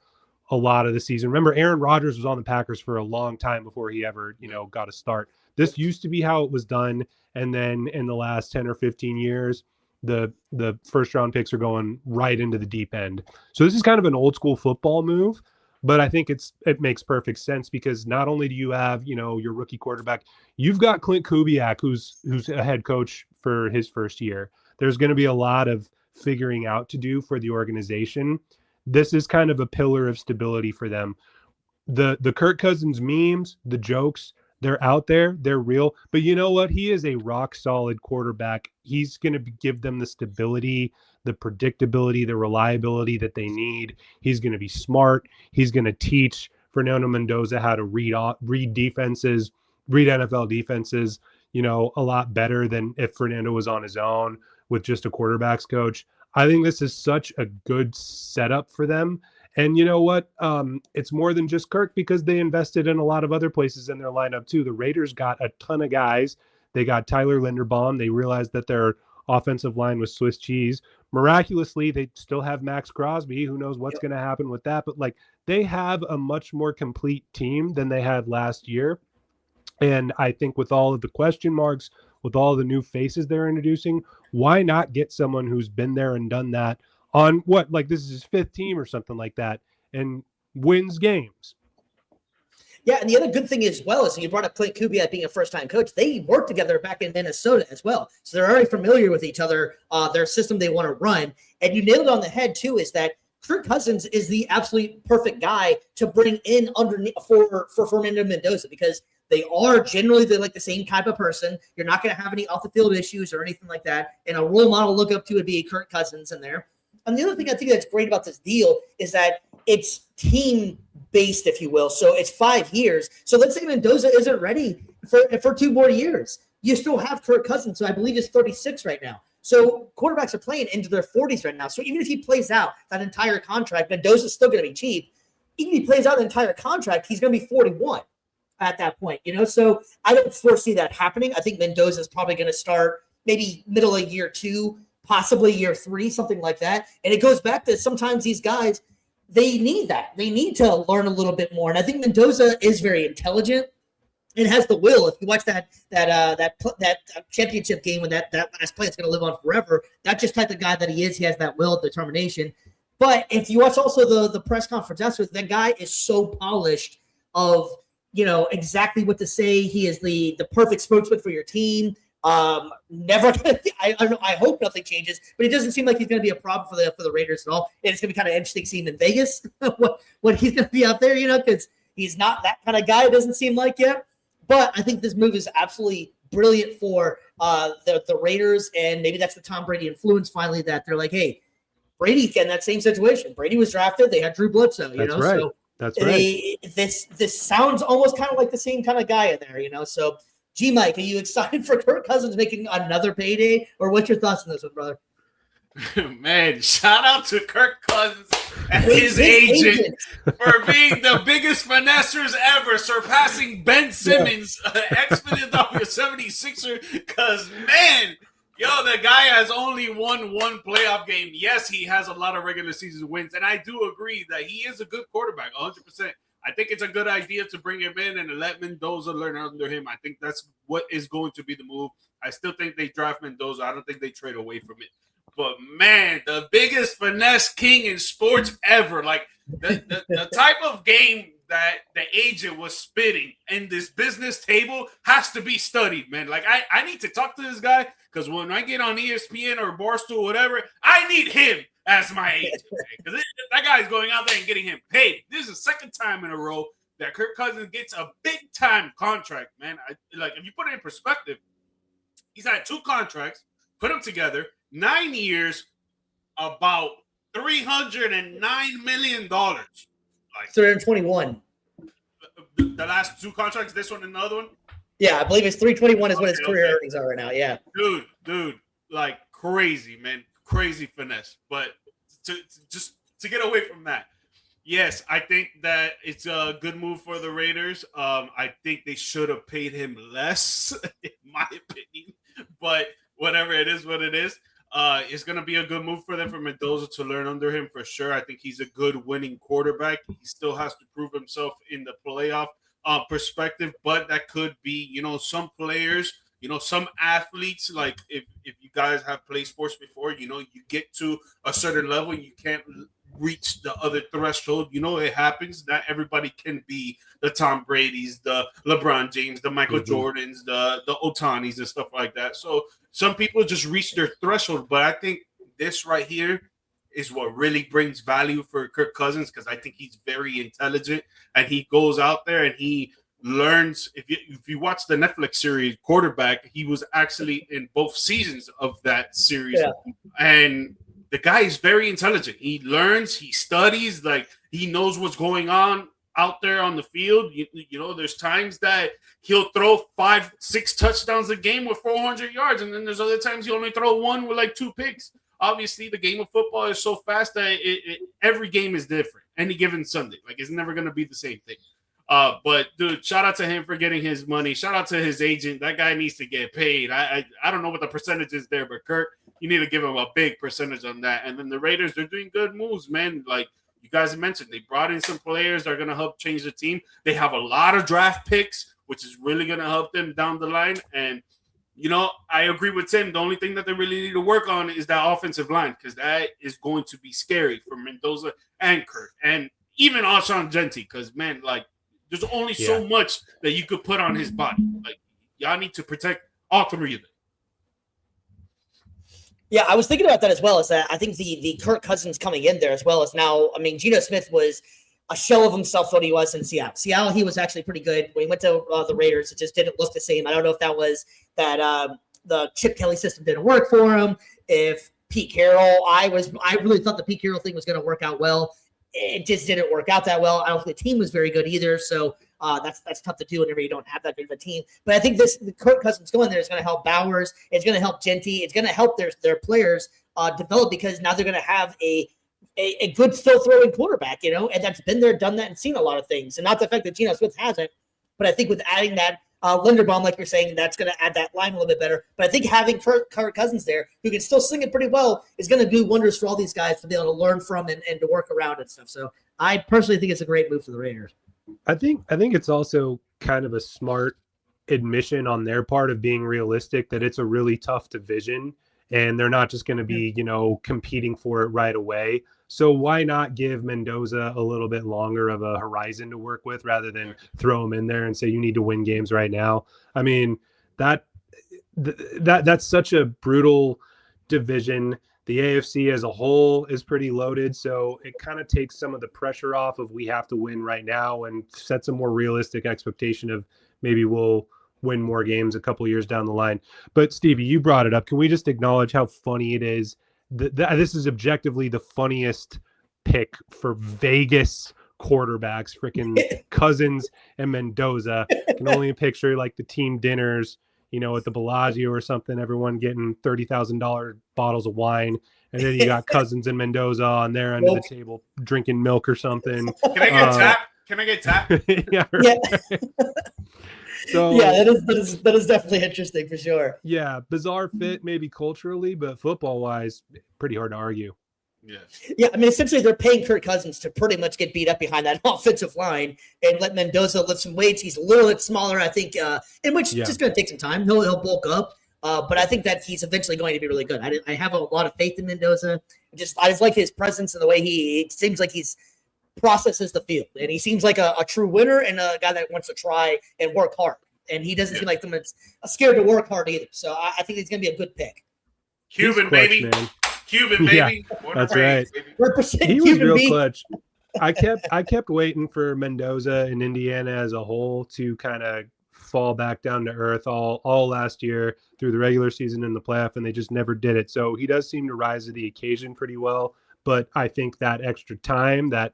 a lot of the season. Remember, Aaron Rodgers was on the Packers for a long time before he ever, got a start. This used to be how it was done. And then in the last 10 or 15 years, the first round picks are going right into the deep end. So this is kind of an old school football move, but I think it makes perfect sense because not only do you have, your rookie quarterback, you've got Clint Kubiak, who's a head coach for his first year. There's going to be a lot of figuring out to do for the organization. This is kind of a pillar of stability for them. The Kirk Cousins memes, the jokes, they're out there, they're real. But you know what? He is a rock solid quarterback. He's going to give them the stability, the predictability, the reliability that they need. He's going to be smart. He's going to teach Fernando Mendoza how to read defenses, read NFL defenses, a lot better than if Fernando was on his own with just a quarterback's coach. I think this is such a good setup for them. And you know what? It's more than just Kirk because they invested in a lot of other places in their lineup too. The Raiders got a ton of guys. They got Tyler Linderbaum. They realized that their offensive line was Swiss cheese. Miraculously, they still have Max Crosby. Who knows what's going to happen with that? But they have a much more complete team than they had last year. And I think with all of the question marks, with all the new faces they're introducing, why not get someone who's been there and done that on this is his fifth team or something like that and wins games. Yeah, and the other good thing as well is you brought up Clint Kubiak being a first-time coach. They worked together back in Minnesota as well. So they're already familiar with each other, their system they want to run. And you nailed it on the head, too, is that Kirk Cousins is the absolute perfect guy to bring in underneath for Fernando Mendoza because they are generally the same type of person. You're not going to have any off-the-field issues or anything like that. And a role model to look up to would be Kirk Cousins in there. And the other thing I think that's great about this deal is that it's team-based, if you will. So it's 5 years. So let's say Mendoza isn't ready for 2 more years. You still have Kirk Cousins, so I believe he's 36 right now. So quarterbacks are playing into their 40s right now. So even if he plays out that entire contract, Mendoza's still going to be cheap. Even if he plays out the entire contract, he's going to be 41 at that point. So I don't foresee that happening. I think Mendoza is probably going to start maybe middle of year 2, possibly year 3, something like that. And it goes back to sometimes these guys, they need that. They need to learn a little bit more. And I think Mendoza is very intelligent and has the will. If you watch that championship game when that last play, it's going to live on forever. That's just type of guy that he is. He has that will, determination. But if you watch also the press conference afterwards, that guy is so polished of exactly what to say. He is the perfect spokesman for your team. Never gonna I hope nothing changes, but it doesn't seem like he's going to be a problem for the Raiders at all. And it's going to be kind of interesting seeing him in Vegas when he's going to be out there, because he's not that kind of guy. It doesn't seem like yet. But I think this move is absolutely brilliant for the Raiders, and maybe that's the Tom Brady influence finally that they're like, hey, Brady in that same situation. Brady was drafted. They had Drew Bledsoe. That's right. So that's right. This sounds almost kind of like the same kind of guy in there, So, GMike, are you excited for Kirk Cousins making another payday, or what's your thoughts on this one, brother? Man, shout out to Kirk Cousins and his agent for being the biggest finessers ever, surpassing Ben Simmons, ex-Philadelphia 76er. Because, man, the guy has only won 1 playoff game. Yes, he has a lot of regular season wins, and I do agree that he is a good quarterback, 100%. I think it's a good idea to bring him in and let Mendoza learn under him. I think that's what is going to be the move. I still think they draft Mendoza. I don't think they trade away from it. But, man, the biggest finesse king in sports ever. Like, the type of game that the agent was spitting in this business table has to be studied, man. Like, I need to talk to this guy because when I get on ESPN or Barstool or whatever, I need him as my agent. Because that guy's going out there and getting him paid. This is the second time in a row that Kirk Cousins gets a big-time contract, man. If you put it in perspective, he's had 2 contracts, put them together, 9 years, about $309 million. 321. The last 2 contracts, this one and the other one? Yeah, I believe it's 321 is what his career earnings are right now. Yeah. Dude, like crazy, man. Crazy finesse. But to get away from that, yes, I think that it's a good move for the Raiders. I think they should have paid him less, in my opinion. But whatever, it is what it is. It's going to be a good move for them, for Mendoza to learn under him for sure. I think he's a good winning quarterback. He still has to prove himself in the playoff perspective, but that could be, some players, some athletes, like if you guys have played sports before, you get to a certain level, you can't reach the other threshold. It happens. Not everybody can be the Tom Brady's, the LeBron James, the Michael Jordans, the Otanis and stuff like that. So some people just reach their threshold, but I think this right here is what really brings value for Kirk Cousins, because I think he's very intelligent and he goes out there and he learns. If you watch the Netflix series Quarterback, he was actually in both seasons of that series. Yeah. And the guy is very intelligent. He learns, he studies, like he knows what's going on out there on the field. There's times that he'll throw 5-6 touchdowns a game with 400 yards, and then there's other times he'll only throw one with like 2 picks. Obviously, the game of football is so fast that every game is different. Any given Sunday, like it's never going to be the same thing. But dude, shout out to him for getting his money. Shout out to his agent. That guy needs to get paid. I don't know what the percentage is there, but Kirk, you need to give him a big percentage on that. And then the Raiders, they're doing good moves, man. Like you guys mentioned, they brought in some players that are going to help change the team. They have a lot of draft picks, which is really going to help them down the line. And I agree with Tim. The only thing that they really need to work on is that offensive line, because that is going to be scary for Mendoza and Kirk, and even Alshon Jeffrey, because, man, like, there's only so much that you could put on his body. Like, y'all need to protect all 3 of them. Yeah, I was thinking about that as well. Is that I think the Kirk Cousins coming in there as well as now. I mean, Geno Smith was a shell of himself when he was in Seattle. Seattle, he was actually pretty good. When he went to the Raiders, it just didn't look the same. I don't know if that was that the Chip Kelly system didn't work for him. If Pete Carroll, I really thought the Pete Carroll thing was going to work out well. It just didn't work out that well. I don't think the team was very good either. So that's tough to do whenever you don't have that big of a team. But I think the Kirk Cousins going there is going to help Bowers. It's going to help Genty. It's going to help their players develop, because now they're going to have a good still throwing quarterback, and that's been there, done that, and seen a lot of things. And not the fact that Geno Smith hasn't, but I think with adding that Linderbaum, like you're saying, that's going to add that line a little bit better. But I think having Kirk Cousins there, who can still sling it pretty well, is going to do wonders for all these guys to be able to learn from and to work around and stuff. So I personally think it's a great move for the Raiders. I think it's also kind of a smart admission on their part of being realistic that it's a really tough division, and they're not just going to be, competing for it right away. So why not give Mendoza a little bit longer of a horizon to work with, rather than throw him in there and say you need to win games right now? I mean, that's such a brutal division. The AFC as a whole is pretty loaded, so it kind of takes some of the pressure off of we have to win right now, and sets a more realistic expectation of maybe we'll win more games a couple years down the line. But Stevie, you brought it up. Can we just acknowledge how funny it is? This is objectively the funniest pick for Vegas quarterbacks, freaking Cousins and Mendoza. I can only picture like the team dinners, at the Bellagio or something, everyone getting $30,000 bottles of wine. And then you got Cousins and Mendoza on their end of the table drinking milk or something. Can I get tapped? Yeah. Right. Yeah. So yeah, that is definitely interesting for sure. Yeah, bizarre fit maybe culturally, but football wise, pretty hard to argue. Yeah. I mean, essentially they're paying Kirk Cousins to pretty much get beat up behind that offensive line and let Mendoza lift some weights. He's a little bit smaller, I think, in which it's just going to take some time. He'll bulk up, but I think that he's eventually going to be really good. I have a lot of faith in Mendoza. I just like his presence and the way it seems like he's processes the field, and he seems like a true winner and a guy that wants to try and work hard, and he doesn't seem like someone that's scared to work hard either. So I think he's going to be a good pick. Cuban, baby. Man. Cuban, baby. Yeah, that's right. Baby. Represent He was Cuban real beat. clutch. I kept waiting for Mendoza and Indiana as a whole to kind of fall back down to earth all last year through the regular season and the playoff, and they just never did it. So he does seem to rise to the occasion pretty well. But I think that extra time, that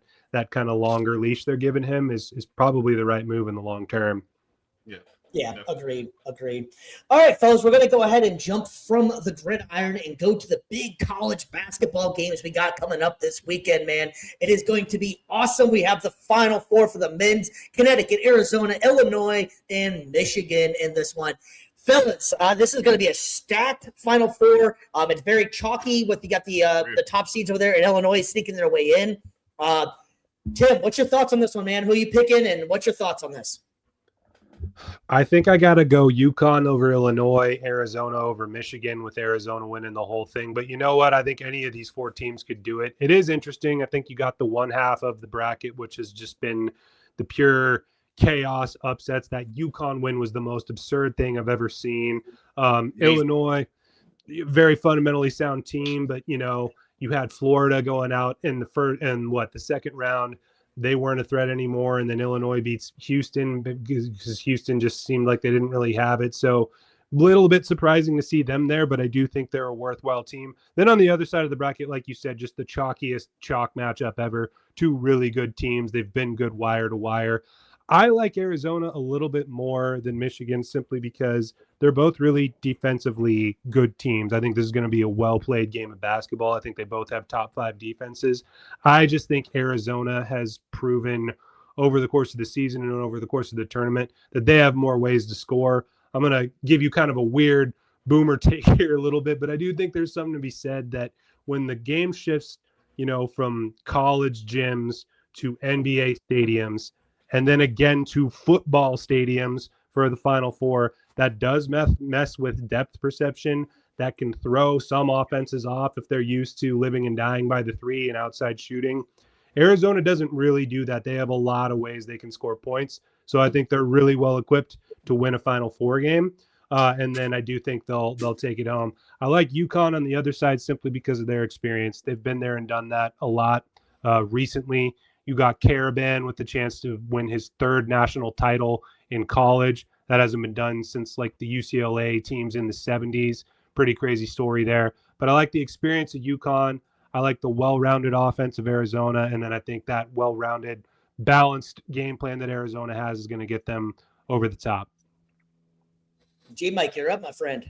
kind of longer leash they're giving him is probably the right move in the long term. Yeah, agreed. All right, fellas, we're going to go ahead and jump from the gridiron and go to the big college basketball games we got coming up this weekend, man. It is going to be awesome. We have the Final Four for the men's: Connecticut, Arizona, Illinois, and Michigan in this one. Fellas, this is going to be a stacked Final Four. It's very chalky with you got the top seeds over there, and Illinois sneaking their way in. Tim, what's your thoughts on this one, man? Who are you picking, and what's your thoughts on this? I think I got to go UConn over Illinois, Arizona over Michigan, with Arizona winning the whole thing. But you know what? I think any of these four teams could do it. It is interesting. I think you got the one half of the bracket, which has just been the pure chaos upsets. That UConn win was the most absurd thing I've ever seen. Illinois, very fundamentally sound team, but you had Florida going out in the second round. They weren't a threat anymore, and then Illinois beats Houston because Houston just seemed like they didn't really have it. So a little bit surprising to see them there, but I do think they're a worthwhile team. Then on the other side of the bracket, like you said, just the chalkiest chalk matchup ever. Two really good teams. They've been good wire to wire. I like Arizona a little bit more than Michigan simply because they're both really defensively good teams. I think this is going to be a well-played game of basketball. I think they both have top 5 defenses. I just think Arizona has proven over the course of the season and over the course of the tournament that they have more ways to score. I'm going to give you kind of a weird boomer take here a little bit, but I do think there's something to be said that when the game shifts, from college gyms to NBA stadiums, and then again to football stadiums for the Final Four, that does mess with depth perception. That can throw some offenses off if they're used to living and dying by the three and outside shooting. Arizona doesn't really do that. They have a lot of ways they can score points. So I think they're really well equipped to win a Final Four game. And then I do think they'll take it home. I like UConn on the other side simply because of their experience. They've been there and done that a lot recently. You got Caravan with the chance to win his 3rd national title in college. That hasn't been done since like the UCLA teams in the 70s. Pretty crazy story there. But I like the experience of UConn. I like the well-rounded offense of Arizona. And then I think that well-rounded, balanced game plan that Arizona has is going to get them over the top. GMike, you're up, my friend.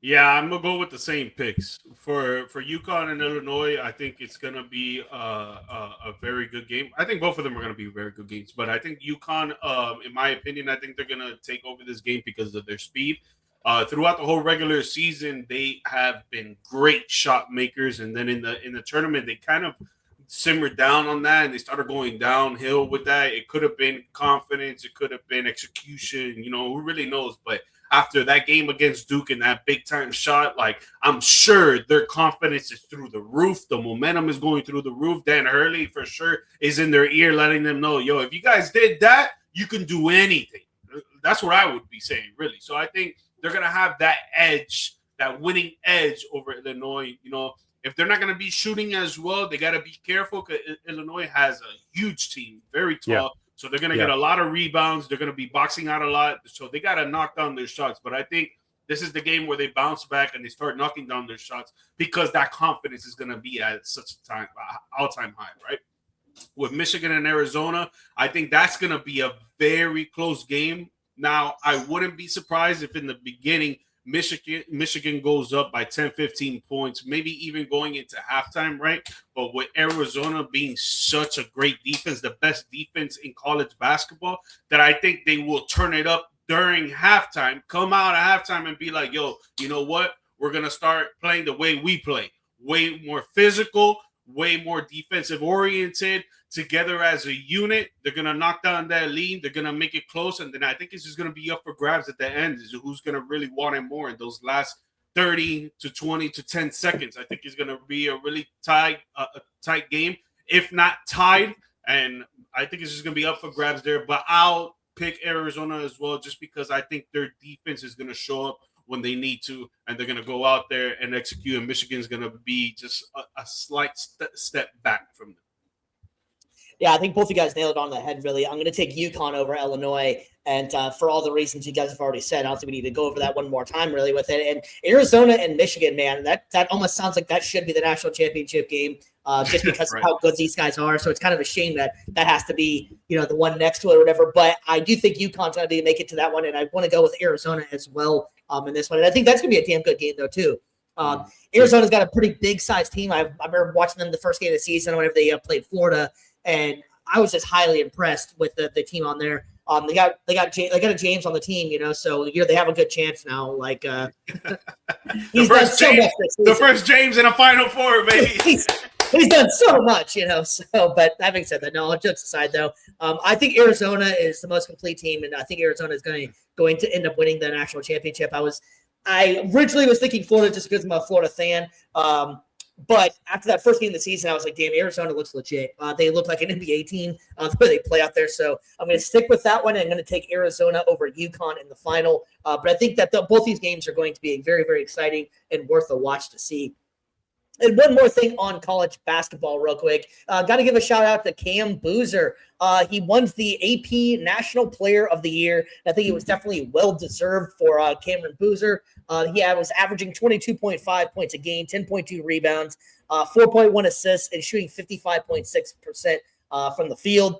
Yeah, I'm gonna go with the same picks for UConn and Illinois. I think it's gonna be a very good game. I think both of them are gonna be very good games, but I think UConn, in my opinion, I think they're gonna take over this game because of their speed. Throughout the whole regular season, they have been great shot makers, and then in the tournament, they kind of simmered down on that, and they started going downhill with that. It could have been confidence, it could have been execution. Who really knows? But after that game against Duke and that big-time shot, I'm sure their confidence is through the roof. The momentum is going through the roof. Dan Hurley, for sure, is in their ear letting them know, if you guys did that, you can do anything. That's what I would be saying, really. So I think they're going to have that edge, that winning edge over Illinois. If they're not going to be shooting as well, they got to be careful because Illinois has a huge team, very tall. Yeah. So they're going to get a lot of rebounds. They're going to be boxing out a lot. So they got to knock down their shots. But I think this is the game where they bounce back and they start knocking down their shots because that confidence is going to be at such a time, all-time high, right? With Michigan and Arizona, I think that's going to be a very close game. Now, I wouldn't be surprised if in the beginning Michigan goes up by 10, 15 points, maybe even going into halftime, right? But with Arizona being such a great defense, the best defense in college basketball, that I think they will turn it up during halftime, come out at halftime and be like, yo, you know what? We're going to start playing the way we play. Way more physical, way more defensive oriented, together as a unit. They're going to knock down that lead. They're going to make it close. And then I think it's just going to be up for grabs at the end is who's going to really want it more in those last 30 to 20 to 10 seconds. I think it's going to be a really tight game, if not tied. And I think it's just going to be up for grabs there. But I'll pick Arizona as well just because I think their defense is going to show up when they need to, and they're going to go out there and execute. And Michigan's going to be just a slight step back from them. Yeah, I think both of you guys nailed it on the head, really. I'm going to take UConn over Illinois, and for all the reasons you guys have already said, I don't think we need to go over that one more time, really, with it. And Arizona and Michigan, man, that almost sounds like that should be the national championship game, just because right. of how good these guys are. So it's kind of a shame that has to be, the one next to it or whatever. But I do think UConn's going to make it to that one, and I want to go with Arizona as well in this one. And I think that's going to be a damn good game, though, too. Arizona's got a pretty big-sized team. I remember watching them the first game of the season whenever they played Florida, and I was just highly impressed with the team on there. They got a James on the team, so they have a good chance now. Like the first James in a Final Four, baby. he's done so much, So, but having said that, no, jokes aside, though, I think Arizona is the most complete team, and I think Arizona is going to end up winning the national championship. I originally was thinking Florida just because I'm a Florida fan. But after that first game of the season, I was like, damn, Arizona looks legit. They look like an NBA team where they play out there. So I'm going to stick with that one. And I'm going to take Arizona over UConn in the final. But I think that both these games are going to be very, very exciting and worth a watch to see. And one more thing on college basketball real quick. Got to give a shout out to Cam Boozer. He won the AP National Player of the Year. I think it was definitely well-deserved for Cameron Boozer. He was averaging 22.5 points a game, 10.2 rebounds, 4.1 assists, and shooting 55.6% from the field.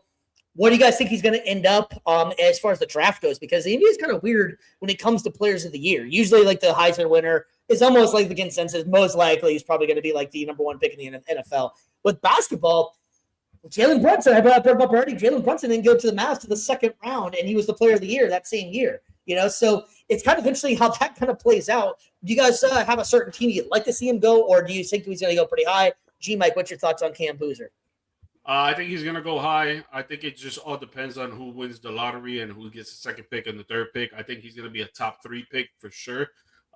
What do you guys think he's going to end up as far as the draft goes? Because the NBA is kind of weird when it comes to players of the year. Usually, like the Heisman winner is almost like the consensus. Most likely, he's probably going to be like the number one pick in the NFL. With basketball, Jalen Brunson, I brought him up already. Jalen Brunson didn't go to the Mavs to the second round, and he was the player of the year that same year. So it's kind of interesting how that kind of plays out. Do you guys have a certain team you'd like to see him go, or do you think he's going to go pretty high? GMike, what's your thoughts on Cam Boozer? I think he's going to go high. I think it just all depends on who wins the lottery and who gets the second pick and the third pick. I think he's going to be a top 3 pick for sure.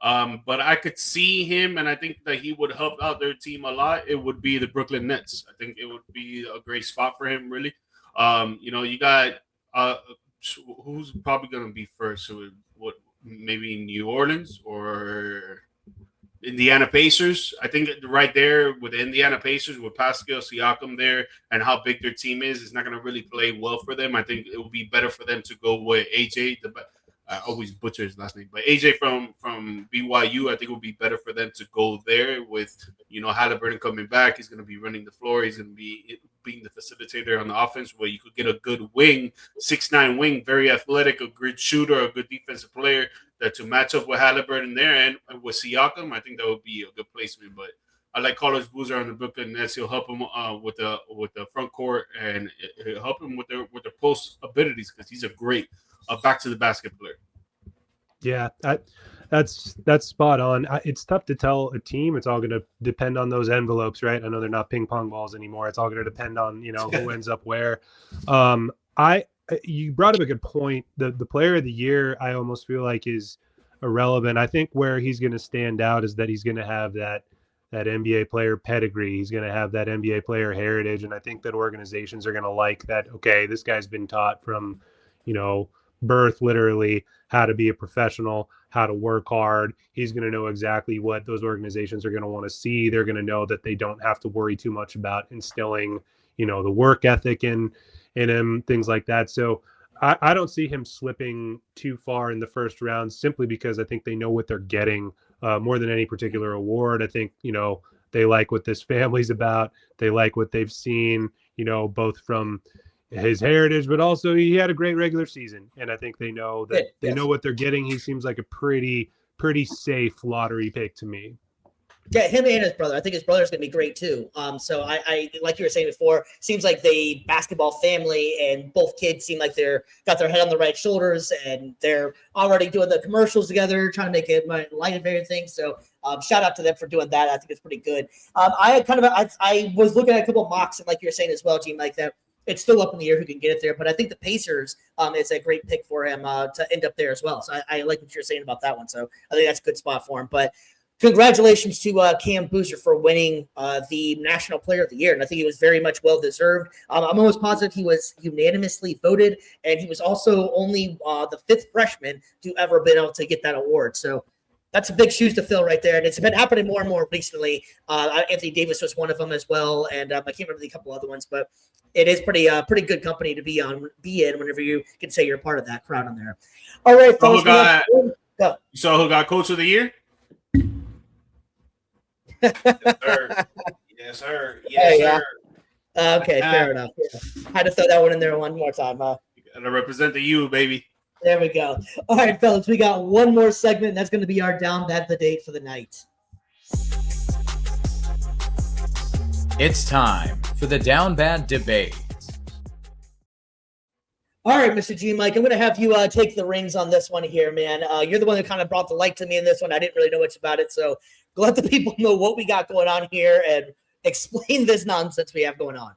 But I could see him, and I think that he would help out their team a lot. It would be the Brooklyn Nets. I think it would be a great spot for him, really. You got who's probably going to be first? So maybe New Orleans or Indiana Pacers. I think right there with the Indiana Pacers, with Pascal Siakam there and how big their team is, it's not going to really play well for them. I think it would be better for them to go with AJ. I always butcher his last name, but AJ from BYU, I think it would be better for them to go there with, Halliburton coming back. He's going to be running the floor. He's going to be being the facilitator on the offense, where you could get a good wing, 6'9" wing, very athletic, a good shooter, a good defensive player that to match up with Halliburton there and with Siakam. I think that would be a good placement. But I like Carlos Boozer on the Brooklyn Nets. He'll help him with the front court, and it'll help him with their post abilities, because he's a great back to the basket player. Yeah, that's spot on. It's tough to tell a team. It's all going to depend on those envelopes, right? I know they're not ping pong balls anymore. It's all going to depend on who ends up where. You brought up a good point. The player of the year, I almost feel like, is irrelevant. I think where he's going to stand out is that he's going to have that NBA player pedigree. He's going to have that NBA player heritage, and I think that organizations are going to like that. Okay, this guy's been taught from birth, literally, how to be a professional, how to work hard. He's going to know exactly what those organizations are going to want to see. They're going to know that they don't have to worry too much about instilling, the work ethic in him, things like that. So I don't see him slipping too far in the first round, simply because I think they know what they're getting more than any particular award. I think, they like what this family's about. They like what they've seen, both from his heritage, but also he had a great regular season, and I think they know that they know what they're getting. He seems like a pretty safe lottery pick to me. Yeah, him and his brother. I think his brother's going to be great too. So I like you were saying before, seems like the basketball family and both kids seem like they're got their head on the right shoulders, and they're already doing the commercials together, trying to make it light of everything. So shout out to them for doing that. I think it's pretty good. I was looking at a couple of mocks, and like you were saying as well, Gene, like that. It's still up in the air who can get it there, but I think the Pacers is a great pick for him to end up there as well. So I like what you're saying about that one. So I think that's a good spot for him. But congratulations to Cam Boozer for winning the National Player of the Year, and I think he was very much well-deserved. I'm almost positive he was unanimously voted, and he was also only the 5th freshman to ever been able to get that award. So That's a big shoes to fill right there, and it's been happening more and more recently. Anthony Davis was one of them as well, and I can't remember the couple other ones, but it is pretty good company to be in whenever you can say you're part of that crowd on there. All right, fellas. You saw who got Coach of the Year? Yes, sir. Yes, sir. Yes, sir. Okay, fair enough. Yeah. Had to throw that one in there one more time, huh? You gotta represent the U, baby. There we go. All right, fellas, we got one more segment, and that's going to be our down bad the date for the night. It's time for the Down Bad Debate. All right, Mr. GMike, I'm going to have you take the reins on this one here, man. You're the one that kind of brought the light to me in this one. I didn't really know much about it, so let the people know what we got going on here and explain this nonsense we have going on.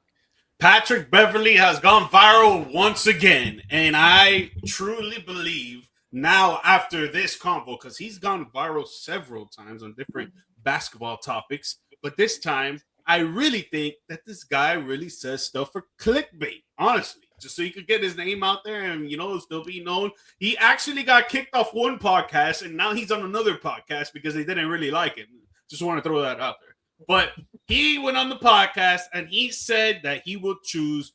Patrick Beverley has gone viral once again, and I truly believe now after this convo, because he's gone viral several times on different basketball topics, but this time I really think that this guy really says stuff for clickbait, honestly, just so he could get his name out there and, still be known. He actually got kicked off one podcast, and now he's on another podcast because they didn't really like him. Just want to throw that out there. But he went on the podcast and he said that he will choose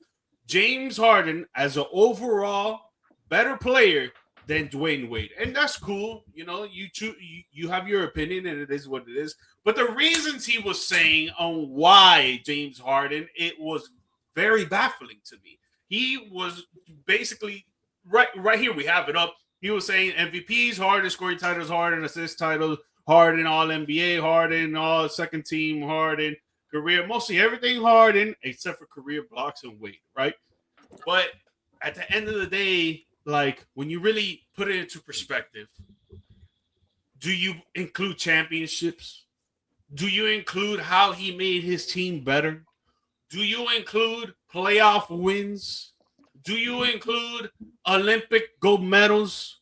James Harden as an overall better player than Dwyane Wade. And that's cool. You have your opinion and it is what it is. But the reasons he was saying on why James Harden, it was very baffling to me. He was basically right here. We have it up. He was saying MVPs, Harden, scoring titles, Harden, assist titles, Harden, all NBA, Harden, all second team, Harden, career, mostly everything Harden, except for career blocks and weight, right? But at the end of the day, like when you really put it into perspective, do you include championships? Do you include how he made his team better? Do you include playoff wins? Do you include Olympic gold medals?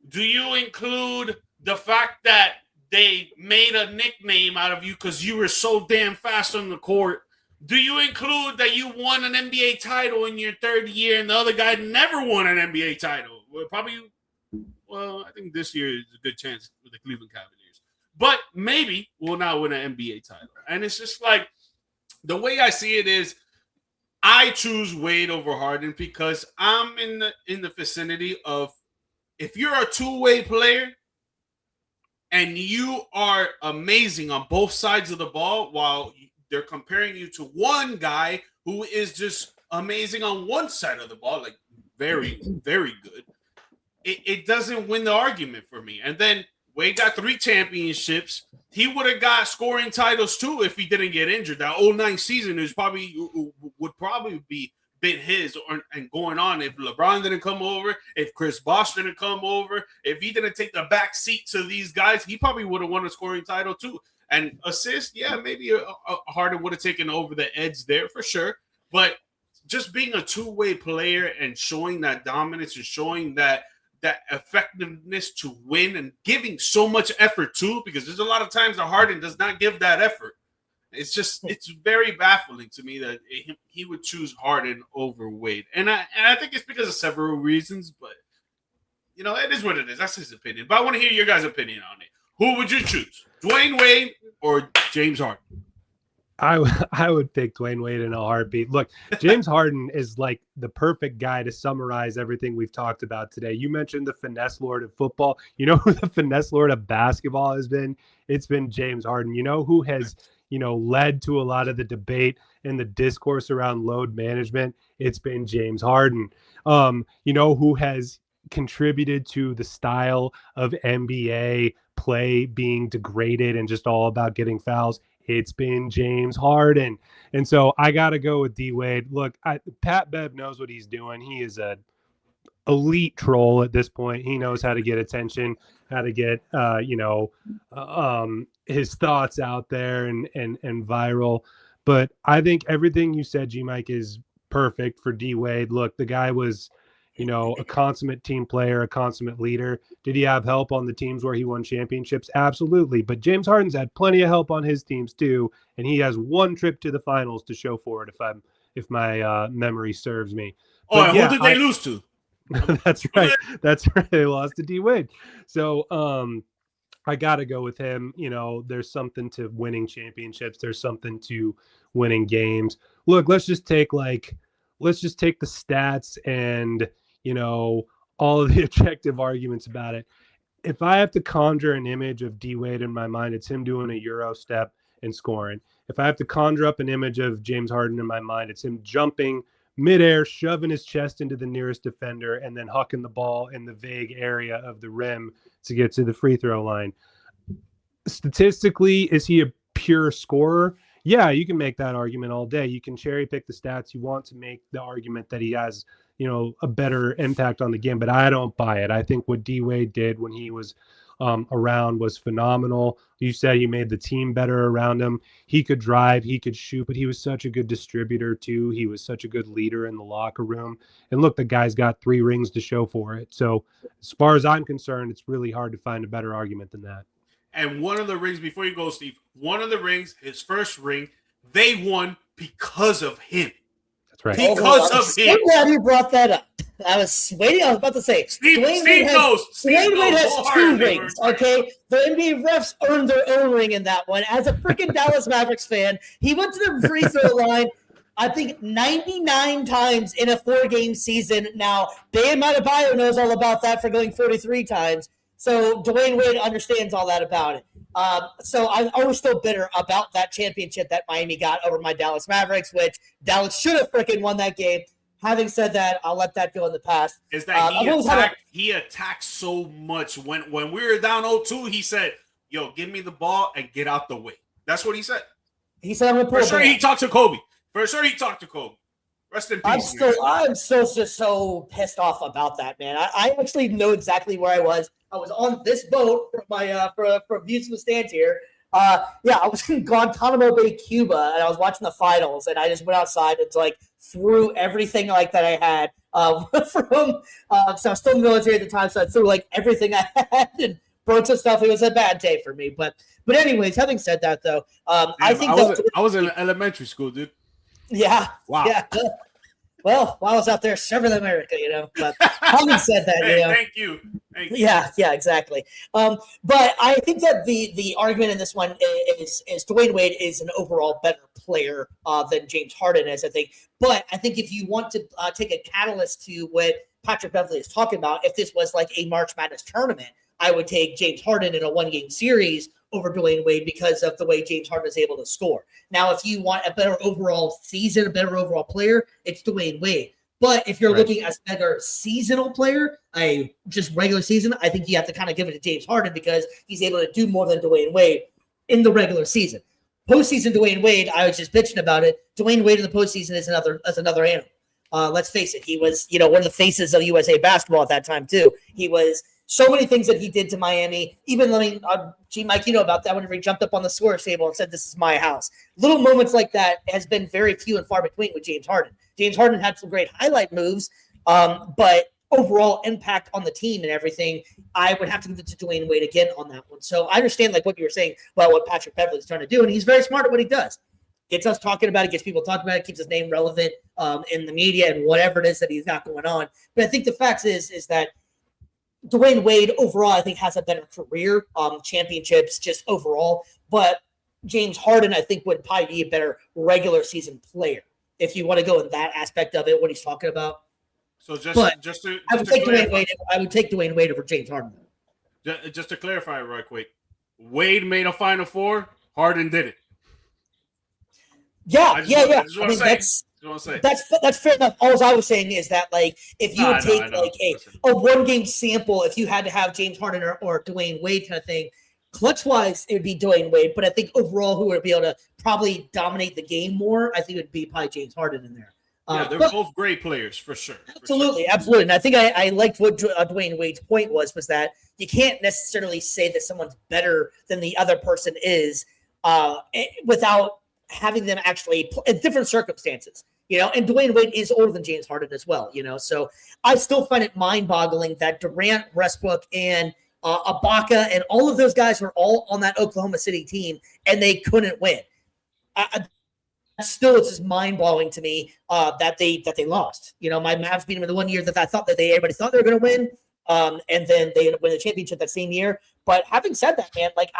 Do you include the fact that they made a nickname out of you because you were so damn fast on the court? Do you include that you won an NBA title in your third year and the other guy never won an NBA title? Well, I think this year is a good chance with the Cleveland Cavaliers. But maybe we'll not win an NBA title. And it's just like, the way I see it is I choose Wade over Harden because I'm in the vicinity of, if you're a two-way player and you are amazing on both sides of the ball while they're comparing you to one guy who is just amazing on one side of the ball, like very, very good, it doesn't win the argument for me. And then Wade got 3 championships. He would have got scoring titles too if he didn't get injured. That 09 season would probably be been his and going on if LeBron didn't come over, if Chris Bosh didn't come over, if he didn't take the back seat to these guys, he probably would have won a scoring title too. And assist, yeah, maybe Harden would have taken over the edge there for sure. But just being a two-way player and showing that dominance and showing that effectiveness to win and giving so much effort too, because there's a lot of times that Harden does not give that effort. It's very baffling to me that he would choose Harden over Wade. And I think it's because of several reasons, but it is what it is. That's his opinion. But I want to hear your guys' opinion on it. Who would you choose? Dwyane Wade or James Harden? I would pick Dwyane Wade in a heartbeat. Look, James Harden is like the perfect guy to summarize everything we've talked about today. You mentioned the finesse lord of football. You know who the finesse lord of basketball has been? It's been James Harden. You know who has, led to a lot of the debate and the discourse around load management? It's been James Harden. Who has contributed to the style of NBA play being degraded and just all about getting fouls? It's been James Harden. And so I got to go with DWade. Look, Pat Bev knows what he's doing. He is a elite troll at this point. He knows how to get attention, how to get, his thoughts out there and viral. But I think everything you said, GMike, is perfect for DWade. Look, the guy was, a consummate team player, a consummate leader. Did he have help on the teams where he won championships? Absolutely. But James Harden's had plenty of help on his teams too, and he has one trip to the finals to show for it, if my memory serves me. But who did they lose to? That's right. That's right. They lost to DWade. So I got to go with him. There's something to winning championships. There's something to winning games. Look, let's just take the stats and, all of the objective arguments about it. If I have to conjure an image of DWade in my mind, it's him doing a Euro step and scoring. If I have to conjure up an image of James Harden in my mind, it's him jumping midair, shoving his chest into the nearest defender, and then hucking the ball in the vague area of the rim to get to the free throw line. Statistically, is he a pure scorer? Yeah, you can make that argument all day. You can cherry pick the stats you want to make the argument that he has, a better impact on the game, but I don't buy it. I think what DWade did when he was around was phenomenal. You said he made the team better around him. He could drive, he could shoot, but he was such a good distributor too. He was such a good leader in the locker room. And look, the guy's got 3 rings to show for it. So as far as I'm concerned, it's really hard to find a better argument than that. And one of the rings, before you go, Steve, one of the rings, his first ring, they won because of him. That's right. Because of him. I'm glad you brought that up. I was waiting. I was about to say, Steve knows. Dwyane Wade has 2 rings, okay? The NBA refs earned their own ring in that one. As a freaking Dallas Mavericks fan, he went to the free throw line, I think, 99 times in a 4-game season. Now, Bam Adebayo knows all about that for going 43 times. So Dwyane Wade understands all that about it. So I'm always still bitter about that championship that Miami got over my Dallas Mavericks, which Dallas should have freaking won that game. Having said that, I'll let that go in the past. Is that he attacked so much. When we were down 0-2, he said, yo, give me the ball and get out the way. That's what he said. He said, I'm going to pull For sure he talked to Kobe. Rest in peace. I'm still just so pissed off about that, man. I actually know exactly where I was. I was on this boat from my from views from the stands here. I was in Guantanamo Bay, Cuba, and I was watching the finals, and I just went outside and threw everything that I had so I was still in the military at the time, so I threw everything I had and broke some stuff. It was a bad day for me, but anyways, having said that though, I was in elementary school, dude. Yeah. Wow. Yeah. Well, while I was out there serving America, but having said that, Thank you. Yeah, exactly. But I think that the argument in this one is Dwyane Wade is an overall better player than James Harden is, I think. But I think if you want to take a catalyst to what Patrick Beverley is talking about, if this was like a March Madness tournament, I would take James Harden in a 1-game series over Dwyane Wade because of the way James Harden is able to score. Now, if you want a better overall season, a better overall player, it's Dwyane Wade. But if you're looking as a better seasonal player, just regular season, I think you have to kind of give it to James Harden because he's able to do more than Dwyane Wade in the regular season. Postseason Dwyane Wade, I was just bitching about it. Dwyane Wade in the postseason is another animal. Let's face it, he was one of the faces of USA basketball at that time too. He was so many things that he did to Miami, even GMike, about that whenever he jumped up on the scorer's table and said, "This is my house." Little moments like that has been very few and far between with James Harden. James Harden had some great highlight moves, but overall impact on the team and everything, I would have to give it to Dwyane Wade again on that one. So I understand what you were saying about what Patrick Beverley is trying to do, and he's very smart at what he does. Gets us talking about it, gets people talking about it, keeps his name relevant in the media and whatever it is that he's got going on. But I think the fact is that Dwyane Wade overall, I think, has a better career, championships just overall. But James Harden, I think, would probably be a better regular season player if you want to go in that aspect of it, what he's talking about. So I would take Dwyane Wade over James Harden. Just to clarify right quick, Wade made a Final Four, Harden did it. Yeah. That's fair enough. All I was saying is that if you would take a 1-game sample, if you had to have James Harden or Dwyane Wade kind of thing, clutch wise it would be Dwyane Wade. But I think overall, who would be able to probably dominate the game more, I think it would be probably James Harden in there. They're both great players for sure. Absolutely. And I think I liked what Dwyane Wade's point was that you can't necessarily say that someone's better than the other person is without having them actually in different circumstances, and Dwyane Wade is older than James Harden as well, so I still find it mind-boggling that Durant, Westbrook, and Ibaka and all of those guys were all on that Oklahoma City team and they couldn't win. Still, it's just mind-boggling to me that they lost. My Mavs beat them in the one year that I thought that everybody thought they were going to win. And then they win the championship that same year. But having said that, man, like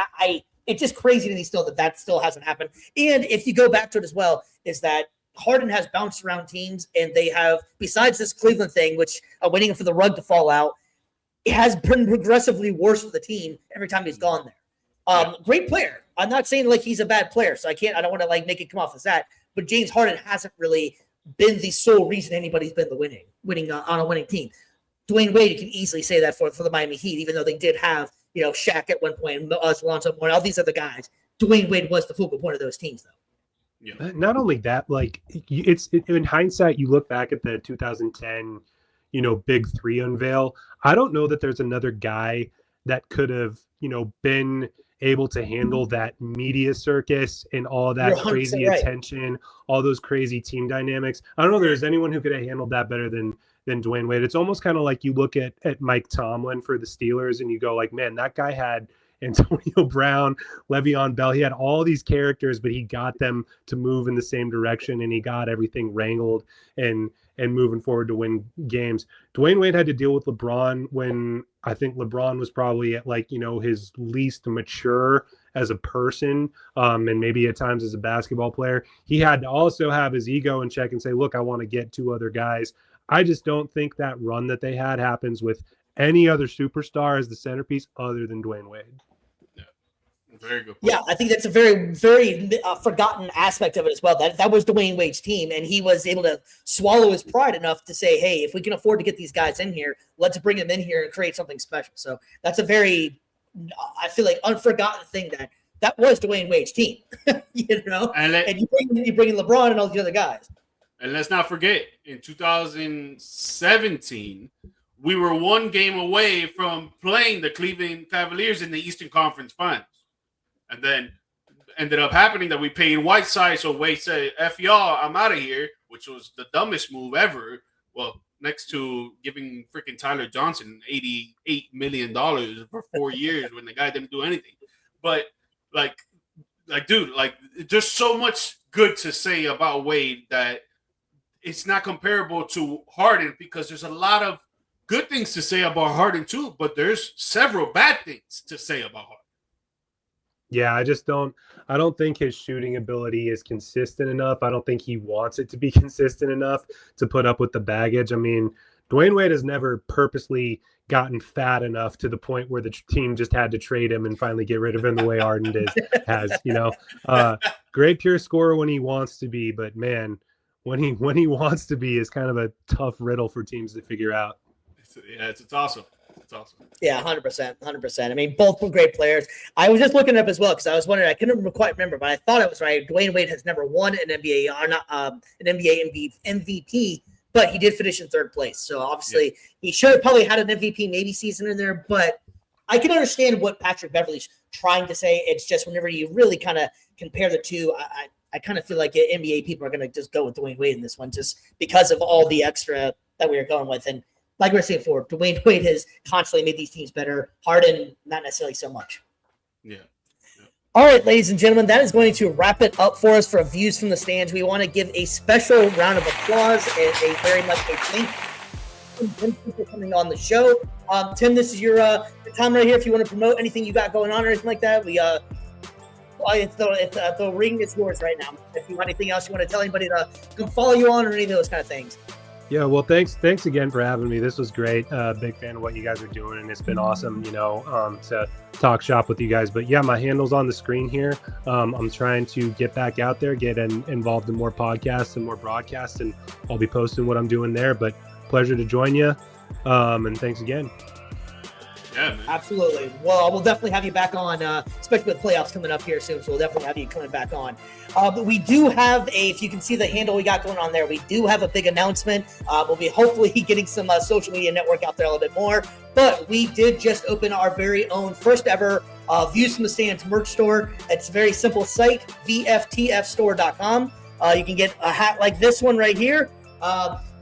it's just crazy to me still that still hasn't happened. And if you go back to it as well, is that Harden has bounced around teams, and they have, besides this Cleveland thing, which waiting for the rug to fall out, it has been progressively worse for the team every time he's gone there. Great player. I'm not saying like he's a bad player, so I don't want to like make it come off as that. But James Harden hasn't really been the sole reason anybody's been winning on a winning team. Dwyane Wade can easily say that for the Miami Heat, even though they did have, Shaq at one point, Lonzo Moore, all these other guys. Dwyane Wade was the focal point of those teams, though. Yeah. Not only that, like in hindsight, you look back at the 2010, Big Three unveil. I don't know that there's another guy that could have, been able to handle that media circus and all that crazy attention, all those crazy team dynamics. I don't know if there's anyone who could have handled that better than Dwyane Wade. It's almost kind of like you look at Mike Tomlin for the Steelers and you go like, man, that guy had Antonio Brown, Le'Veon Bell. He had all these characters, but he got them to move in the same direction, and he got everything wrangled and moving forward to win games. Dwyane Wade had to deal with LeBron when I think LeBron was probably at his least mature as a person, and maybe at times as a basketball player. He had to also have his ego in check and say, look, I want to get two other guys. I just don't think that run that they had happens with any other superstar as the centerpiece other than Dwyane Wade. Yeah, very good point. Yeah, I think that's a very, very forgotten aspect of it as well. That was Dwyane Wade's team, and he was able to swallow his pride enough to say, hey, if we can afford to get these guys in here, let's bring them in here and create something special. So that's a very, I feel like, unforgotten thing that was Dwyane Wade's team, and you bring in LeBron and all the other guys. And let's not forget, in 2017, we were one game away from playing the Cleveland Cavaliers in the Eastern Conference Finals. And then ended up happening that we paid Whiteside, so Wade said, F y'all, I'm out of here, which was the dumbest move ever. Well, next to giving freaking Tyler Johnson $88 million for 4 years when the guy didn't do anything. But, dude, there's so much good to say about Wade that it's not comparable to Harden, because there's a lot of good things to say about Harden too, but there's several bad things to say about Harden. Yeah, I don't think his shooting ability is consistent enough. I don't think he wants it to be consistent enough to put up with the baggage. I mean, Dwyane Wade has never purposely gotten fat enough to the point where the team just had to trade him and finally get rid of him the way Harden has. Great pure scorer when he wants to be, but man, when he wants to be is kind of a tough riddle for teams to figure out. It's awesome. It's awesome. Yeah, 100%. I mean, both were great players. I was just looking up as well because I was wondering. I couldn't quite remember, but I thought I was right. Dwyane Wade has never won an NBA MVP, but he did finish in third place. So obviously, he should have probably had an MVP maybe season in there. But I can understand what Patrick Beverley's trying to say. It's just whenever you really kind of compare the two, I kind of feel like NBA people are going to just go with Dwyane Wade in this one, just because of all the extra that we were going with. And like we were saying before, Dwyane Wade has constantly made these teams better. Harden, not necessarily so much. Yeah. All right, ladies and gentlemen, that is going to wrap it up for us for Views from the Stands. We want to give a special round of applause and a very much a thank you for coming on the show. Tim, this is your time right here. If you want to promote anything you got going on or anything like that, the ring is yours right now. If you want anything else you want to tell anybody to come follow you on or any of those kind of things. Yeah, well, thanks again for having me. This was great. Big fan of what you guys are doing, and it's been awesome, to talk shop with you guys. But yeah, my handle's on the screen here. I'm trying to get back out there, get involved in more podcasts and more broadcasts, and I'll be posting what I'm doing there. But pleasure to join you, and thanks again. Yeah, man. Absolutely. Well, we'll definitely have you back on, especially with playoffs coming up here soon. So we'll definitely have you coming back on. But we do have if you can see the handle we got going on there, we do have a big announcement. We'll be hopefully getting some social media network out there a little bit more. But we did just open our very own first ever Views from the Stands merch store. It's a very simple site, vftfstore.com. You can get a hat like this one right here.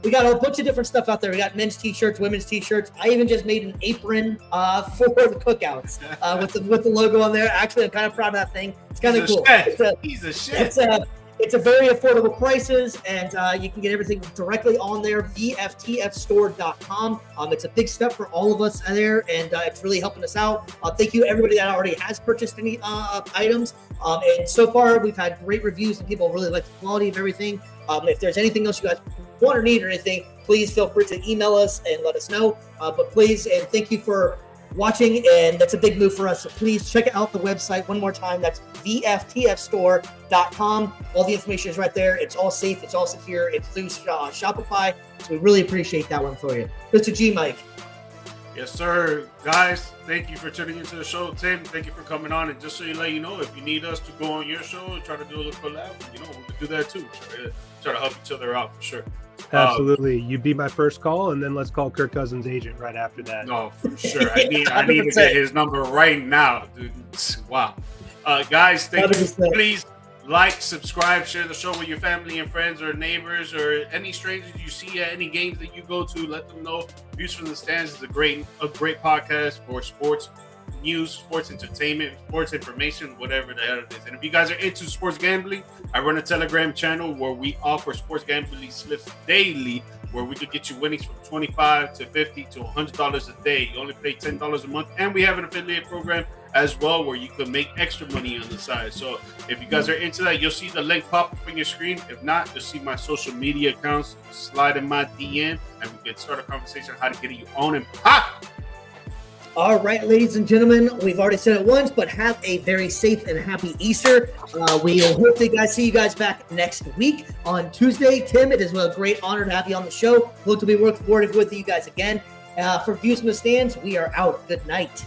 We got a bunch of different stuff out there. We got men's t-shirts, women's t-shirts. I even just made an apron for the cookouts with the logo on there. Actually, I'm kind of proud of that thing. It's kind of cool. He's a chef. It's a very affordable prices, and you can get everything directly on there, vftfstore.com. It's a big step for all of us there, and it's really helping us out. Thank you to everybody that already has purchased any items. And so far, we've had great reviews, and people really like the quality of everything. If there's anything else you guys want or need or anything, please feel free to email us and let us know. But please, and thank you for watching, and that's a big move for us. So please check out the website one more time. That's vftfstore.com. All the information is right there. It's all safe. It's all secure. It's through Shopify. So we really appreciate that one for you. Mr. GMike. Yes, sir. Guys, thank you for tuning into the show. Tim, thank you for coming on. And just so you let you know, if you need us to go on your show and try to do a little collab, we can do that too. Try to help each other out for sure. Absolutely. You be my first call, and then let's call Kirk Cousins' agent right after that. No, for sure. I need to get his number right now, dude. Wow. Guys, thank 100%. You. Please like, subscribe, share the show with your family and friends or neighbors or any strangers you see at any games that you go to. Let them know. Views from the Stands is a great podcast for sports news, sports entertainment, sports information, whatever the hell it is. And if you guys are into sports gambling, I run a Telegram channel where we offer sports gambling slips daily, where we could get you winnings from $25 to $50 to $100 a day. You only pay $10 a month, and we have an affiliate program as well where you can make extra money on the side. So if you guys are into that, you'll see the link pop up on your screen. If not, you'll see my social media accounts. Slide in my DM, and we can start a conversation on how to get you on and pop. All right, ladies and gentlemen, we've already said it once, but have a very safe and happy Easter. We will hopefully see you guys back next week on Tuesday. Tim, it is a great honor to have you on the show. Look to be working forward with you guys again. For Views from the Stands, we are out. Good night.